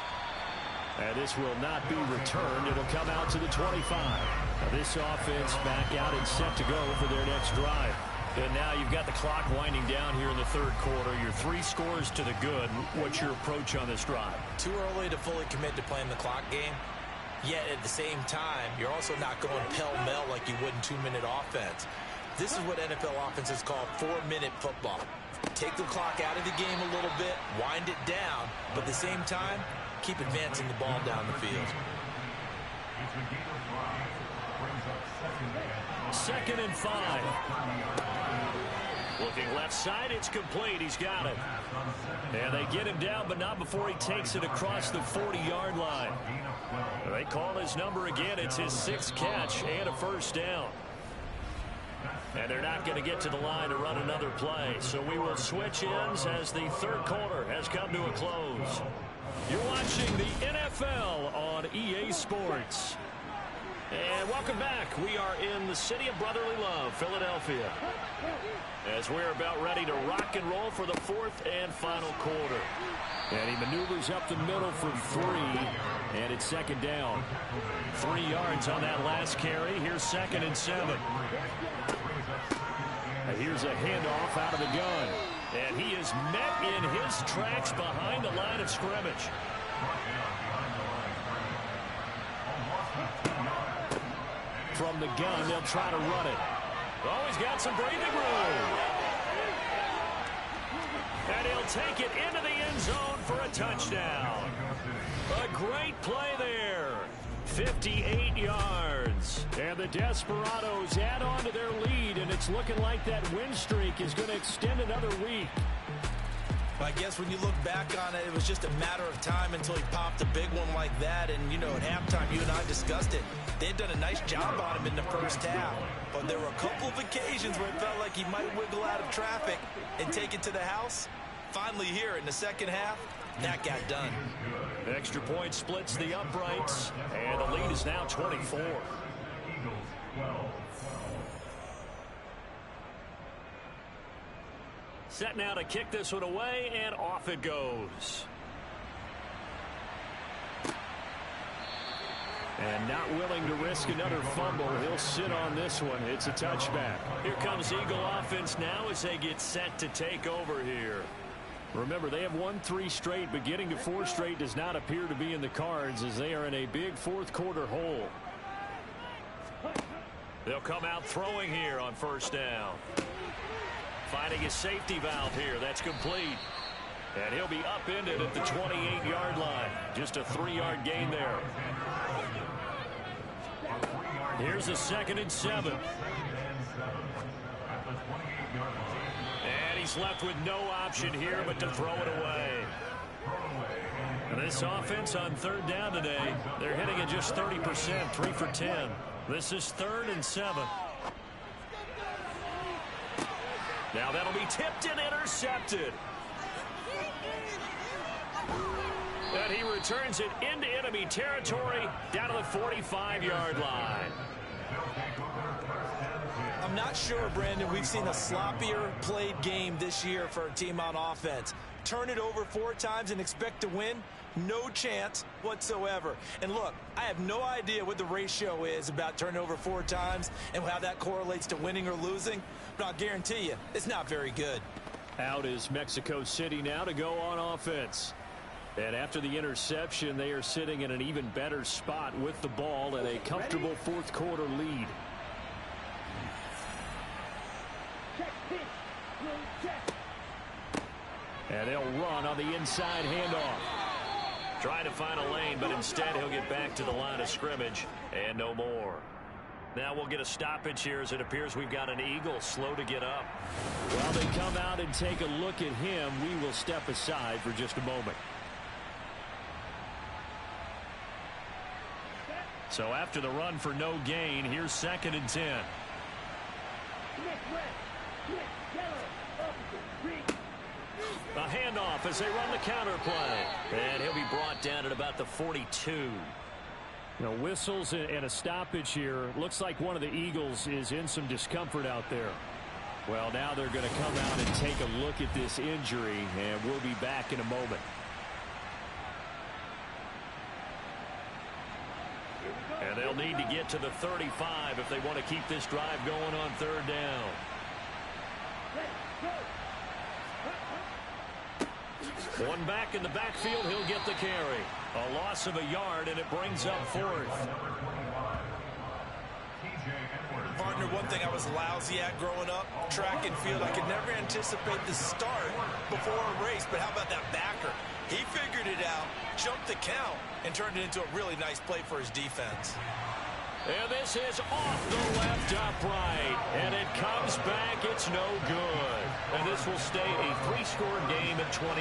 And this will not be returned. It'll come out to the 25. Now this offense back out and set to go for their next drive. And now you've got the clock winding down here in the 3rd quarter. You're 3 scores to the good. What's your approach on this drive? Too early to fully commit to playing the clock game. Yet at the same time, you're also not going pell-mell like you would in 2-minute offense. This is what NFL offenses call 4-minute football. Take the clock out of the game a little bit, wind it down, but at the same time, keep advancing the ball down the field. 2nd and 5. Looking left side, it's complete. He's got it. And they get him down, but not before he takes it across the 40-yard line. They call his number again. It's his 6th catch and a first down. And they're not going to get to the line to run another play. So we will switch ends as the 3rd quarter has come to a close. You're watching the NFL on EA Sports. And welcome back. We are in the city of brotherly love, Philadelphia, as we're about ready to rock and roll for the 4th and final quarter. And he maneuvers up the middle for 3, and it's 2nd down. 3 yards on that last carry. Here's 2nd and 7. And here's a handoff out of the gun. And he is met in his tracks behind the line of scrimmage. From the gun, they'll try to run it. Oh, he's got some breathing room. And he'll take it into the end zone for a touchdown. great play there. 58 yards. And the Desperados add on to their lead, and it's looking like that win streak is going to extend another week. I guess when you look back on it, it was just a matter of time until he popped a big one like that. And, you know, at halftime, you and I discussed it. They had done a nice job on him in the first half. But there were a couple of occasions where it felt like he might wiggle out of traffic and take it to the house. Finally here in the second half, that got done. Extra point splits the uprights, and the lead is now 24. Set now to kick this one away, and off it goes. And not willing to risk another fumble. He'll sit on this one. It's a touchback. Here comes Eagle offense now as they get set to take over here. Remember, they have won 3 straight, but getting to 4 straight does not appear to be in the cards as they are in a big fourth quarter hole. They'll come out throwing here on first down. Finding a safety valve here. That's complete. And he'll be upended at the 28-yard line. Just a 3-yard gain there. Here's a 2nd and 7. And he's left with no option here but to throw it away. And this offense on 3rd down today, they're hitting at just 30%, 3 for 10. This is 3rd and 7. Now that'll be tipped and intercepted. And he returns it into enemy territory down to the 45-yard line. I'm not sure, Brandon, we've seen a sloppier played game this year for a team on offense. Turn it over 4 times and expect to win? No chance whatsoever. And look, I have no idea what the ratio is about turning over 4 times and how that correlates to winning or losing, but I'll guarantee you it's not very good. Out is Mexico City now to go on offense. And after the interception, they are sitting in an even better spot with the ball and a comfortable fourth quarter lead. And they'll run on the inside handoff. Trying to find a lane, but instead he'll get back to the line of scrimmage and no more. Now we'll get a stoppage here as it appears we've got an Eagle slow to get up. While they come out and take a look at him, we will step aside for just a moment. So after the run for no gain, here's 2nd and 10. A handoff as they run the counter play. And he'll be brought down at about the 42. You know, whistles and a stoppage here. Looks like one of the Eagles is in some discomfort out there. Well, now they're going to come out and take a look at this injury, and we'll be back in a moment. And they'll need to get to the 35 if they want to keep this drive going on 3rd down. One back in the backfield, he'll get the carry. A loss of a yard, and it brings up 4th. Partner, one thing I was lousy at growing up, track and field, I could never anticipate the start before a race, but how about that backer? He figured it out, jumped the count, and turned it into a really nice play for his defense. And this is off the left upright, and it comes back. It's no good. And this will stay a 3-score game at 24.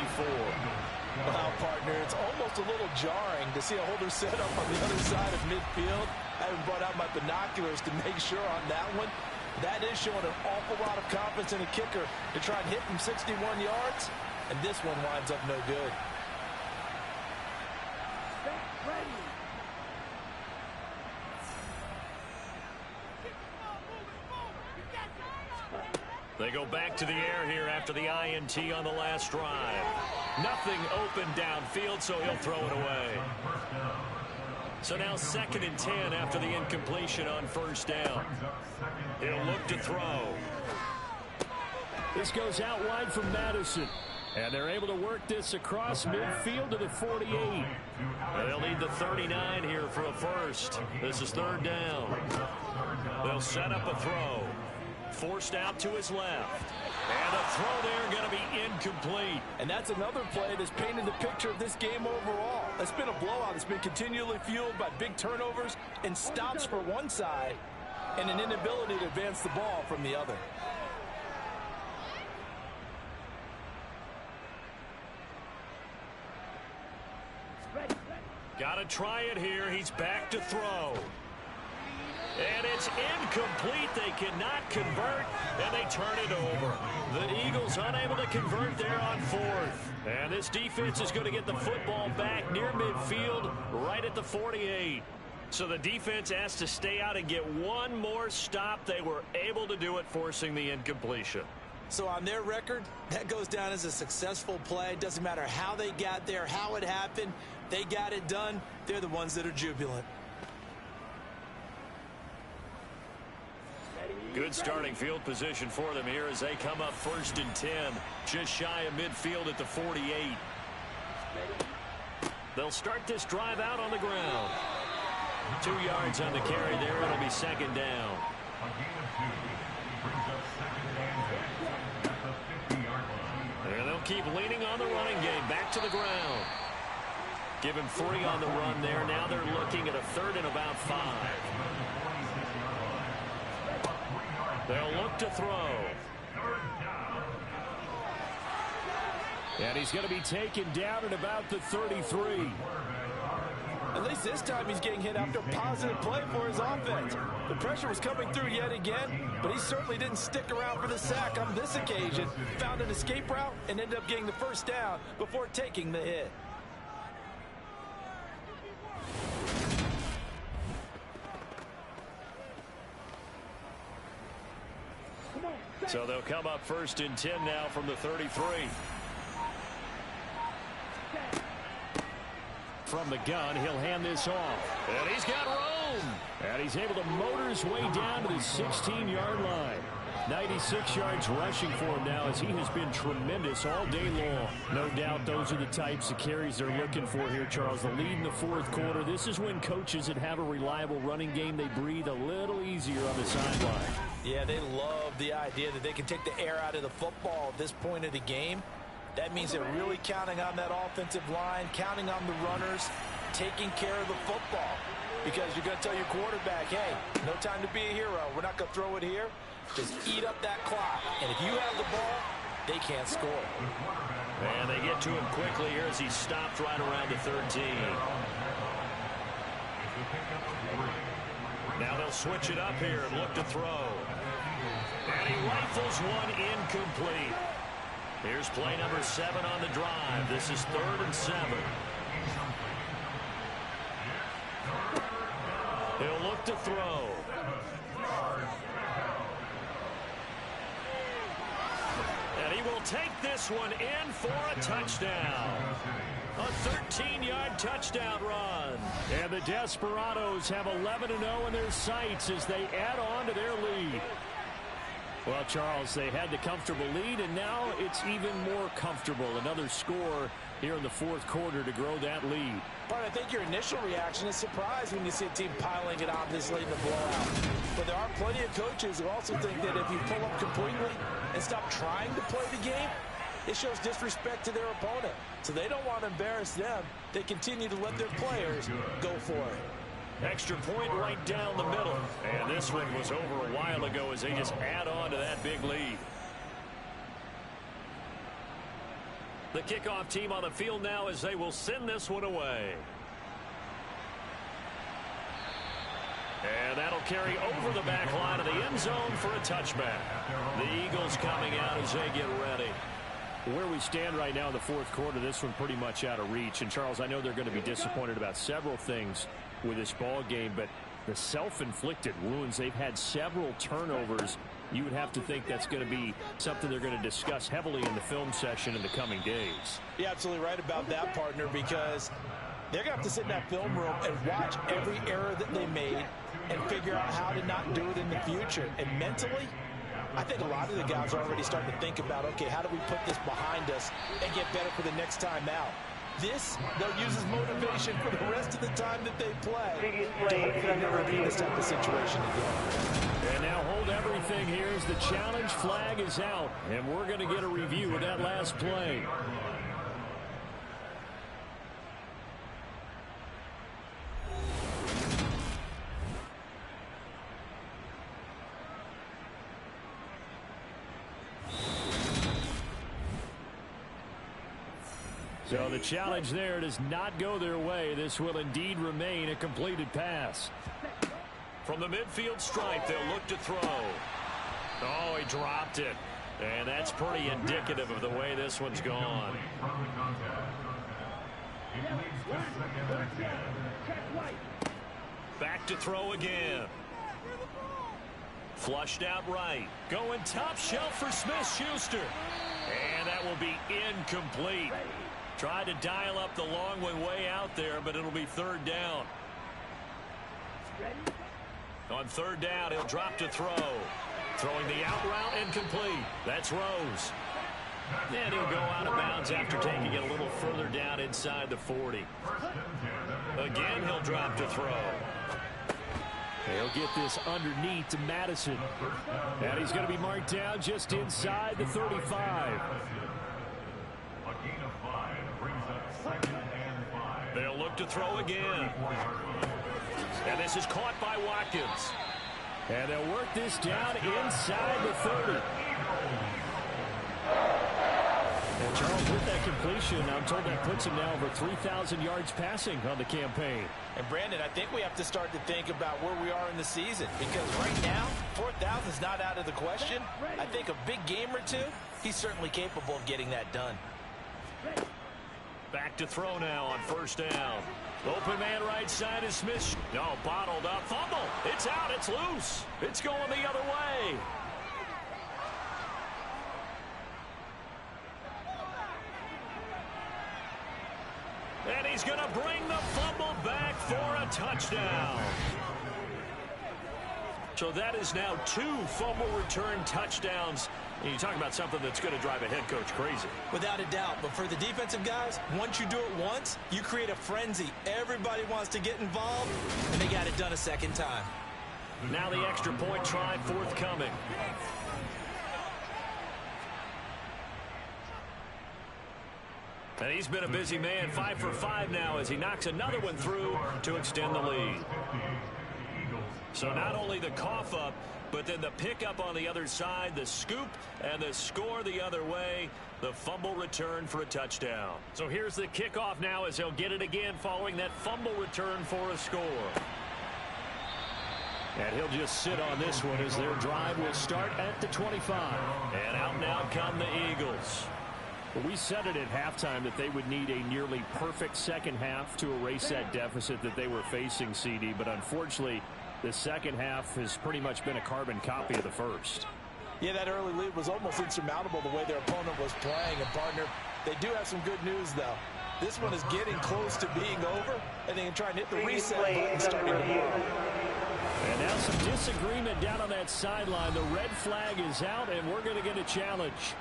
Wow, partner, it's almost a little jarring to see a holder set up on the other side of midfield. I haven't brought out my binoculars to make sure on that one. That is showing an awful lot of confidence in a kicker to try and hit from 61 yards, and this one winds up no good. They go back to the air here after the INT on the last drive. Nothing open downfield, so he'll throw it away. So now 2nd and 10 after the incompletion on 1st down. He'll look to throw. This goes out wide from Madison. And they're able to work this across midfield to the 48. They'll need the 39 here for a first. This is 3rd down. They'll set up a throw. Forced out to his left. And a throw there going to be incomplete. And that's another play that's painted the picture of this game overall. It's been a blowout. It's been continually fueled by big turnovers and stops for one side and an inability to advance the ball from the other. Got to try it here. He's back to throw. And it's incomplete. They cannot convert, and they turn it over. The Eagles unable to convert there on fourth. And this defense is going to get the football back near midfield, right at the 48. So the defense has to stay out and get one more stop. They were able to do it, forcing the incompletion. So on their record, that goes down as a successful play. Doesn't matter how they got there, how it happened. They got it done. They're the ones that are jubilant. Good starting field position for them here as they come up 1st and 10. Just shy of midfield at the 48. They'll start this drive out on the ground. 2 yards on the carry there. It'll be 2nd down. And they'll keep leaning on the running game. Back to the ground. Give him 3 on the run there. Now they're looking at a 3rd and about 5. They'll look to throw. And he's going to be taken down at about the 33. At least this time he's getting hit after a positive play for his offense. The pressure was coming through yet again, but he certainly didn't stick around for the sack on this occasion. Found an escape route and ended up getting the 1st down before taking the hit. So they'll come up 1st and 10 now from the 33. From the gun, he'll hand this off. And he's got room. And he's able to motor his way down to the 16-yard line. 96 yards rushing for him now as he has been tremendous all day long. No doubt those are the types of carries they're looking for here, Charles. The lead in the 4th quarter. This is when coaches that have a reliable running game, they breathe a little easier on the sideline. Yeah, they love the idea that they can take the air out of the football at this point of the game. That means they're really counting on that offensive line, counting on the runners, taking care of the football. Because you're going to tell your quarterback, hey, no time to be a hero. We're not going to throw it here. Just eat up that clock. And if you have the ball, they can't score. And they get to him quickly here as he stopped right around the 13. Now they'll switch it up here and look to throw. And he rifles one incomplete. Here's play number 7 on the drive. This is 3rd and 7. He'll look to throw. And he will take this one in for a touchdown. A 13-yard touchdown run. And the Desperados have 11-0 in their sights as they add on to their lead. Well, Charles, they had the comfortable lead, and now it's even more comfortable. Another score here in the 4th quarter to grow that lead. But I think your initial reaction is surprise when you see a team piling it on this late in the blowout. But there are plenty of coaches who also think that if you pull up completely and stop trying to play the game, it shows disrespect to their opponent. So they don't want to embarrass them. They continue to let their players go for it. Extra point right down the middle. And this one was over a while ago as they just add on to that big lead. The kickoff team on the field now as they will send this one away. And that'll carry over the back line of the end zone for a touchback. The Eagles coming out as they get ready. Where we stand right now in the 4th quarter, this one pretty much out of reach. And, Charles, I know they're going to be disappointed about several things with this ball game, but the self-inflicted wounds, they've had several turnovers. You would have to think that's going to be something they're going to discuss heavily in the film session in the coming days. You're absolutely right about that, partner, because they're going to have to sit in that film room and watch every error that they made and figure out how to not do it in the future. And mentally, I think a lot of the guys are already starting to think about, okay, how do we put this behind us and get better for the next time out? This, they'll use as motivation for the rest of the time that they play. Previous play, Don't never repeat this type of situation again. And now hold everything here as the challenge flag is out. And we're going to get a review of that last play. So the challenge there does not go their way. This will indeed remain a completed pass. From the midfield stripe, they'll look to throw. Oh, he dropped it. And that's pretty indicative of the way this one's gone. Back to throw again. Flushed out right. Going top shelf for Smith-Schuster. And that will be incomplete. Tried to dial up the long one way out there, but it'll be third down. On third down, he'll drop to throw. Throwing the out route incomplete. That's Rose. And he'll go out of bounds after taking it a little further down inside the 40. Again, he'll drop to throw. They'll get this underneath to Madison. And he's going to be marked down just inside the 35. They'll look to throw again. And this is caught by Watkins. And they'll work this down inside the 30. And Charles, with that completion, I'm told that puts him now over 3,000 yards passing on the campaign. And Brandon, I think we have to start to think about where we are in the season, because right now 4,000 is not out of the question. I think a big game or two, he's certainly capable of getting that done. Back to throw now on first down. Open man right side is Smith. No, bottled up. Fumble. It's out. It's loose. It's going the other way. And he's going to bring the fumble back for a touchdown. So that is now 2 fumble return touchdowns. And you talk about something that's going to drive a head coach crazy. Without a doubt. But for the defensive guys, once you do it once, you create a frenzy. Everybody wants to get involved, and they got it done a second time. Now the extra point try forthcoming. And he's been a busy man, 5 for 5 now as he knocks another one through to extend the lead. So not only the cough up, but then the pickup on the other side, the scoop, and the score the other way, the fumble return for a touchdown. So here's the kickoff now as he'll get it again following that fumble return for a score. And he'll just sit on this one as their drive will start at the 25. And out now come the Eagles. Well, we said it at halftime that they would need a nearly perfect second half to erase that deficit that they were facing, CD. But unfortunately, the second half has pretty much been a carbon copy of the first. Yeah, that early lead was almost insurmountable the way their opponent was playing. And, partner, they do have some good news, though. This one is getting close to being over, and they can try and hit the reset button starting tomorrow. And now some disagreement down on that sideline. The red flag is out, and we're going to get a challenge.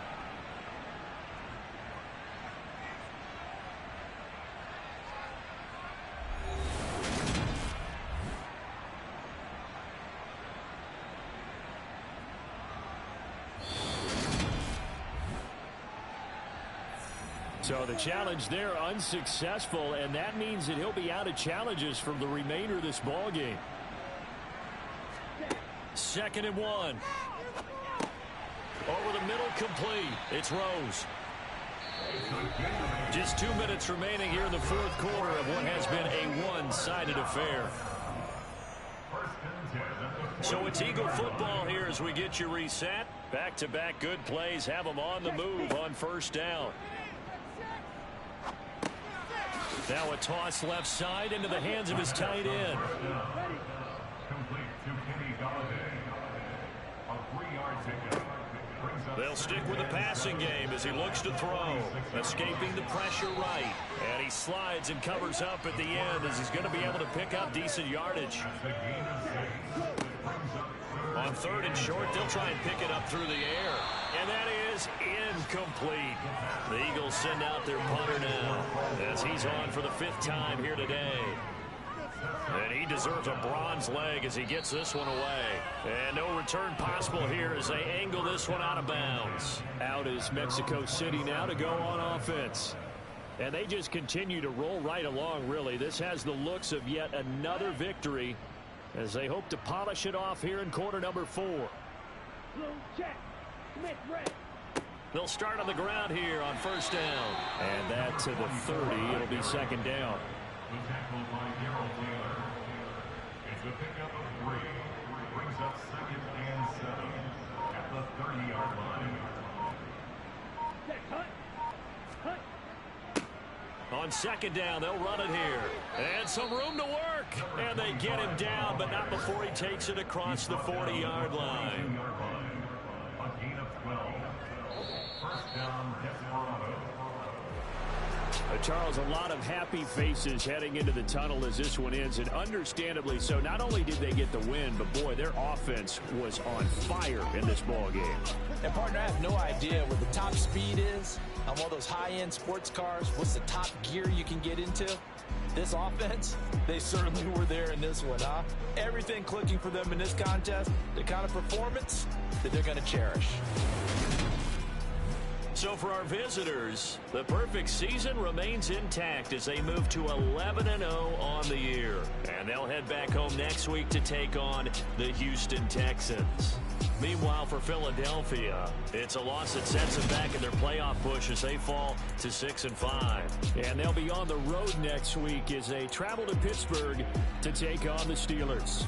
So the challenge there unsuccessful, and that means that he'll be out of challenges from the remainder of this ball game. 2nd and 1. Over the middle, complete. It's Rose. Just 2 minutes remaining here in the fourth quarter of what has been a one-sided affair. So it's Eagle football here as we get you reset. Back-to-back good plays have them on the move on first down. Now a toss left side into the hands of his tight end. They'll stick with the passing game as he looks to throw. Escaping the pressure right. And he slides and covers up at the end as he's going to be able to pick up decent yardage. On 3rd and short, they'll try and pick it up through the air. And that is is incomplete. The Eagles send out their punter now as he's on for the 5th time here today. And he deserves a bronze leg as he gets this one away. And no return possible here as they angle this one out of bounds. Out is Mexico City now to go on offense. And they just continue to roll right along, really. This has the looks of yet another victory as they hope to polish it off here in quarter number 4. They'll start on the ground here on 1st down. And that to the 30. It'll be 2nd down. The tackle by Darrell Taylor. It's a pickup of 3. Brings up 2nd and 7 at the 30-yard line. On 2nd down, they'll run it here. And some room to work. And they get him down, but not before he takes it across the 40-yard line. A gain of 12. 1st down, Desperados. Charles, a lot of happy faces heading into the tunnel as this one ends, and understandably so. Not only did they get the win, but boy, their offense was on fire in this ball game. And partner, I have no idea what the top speed is on one of those high-end sports cars. What's the top gear you can get into? This offense, they certainly were there in this one, huh? Everything clicking for them in this contest, the kind of performance that they're going to cherish. So for our visitors, the perfect season remains intact as they move to 11-0 on the year. And they'll head back home next week to take on the Houston Texans. Meanwhile, for Philadelphia, it's a loss that sets them back in their playoff push as they fall to 6-5. And they'll be on the road next week as they travel to Pittsburgh to take on the Steelers.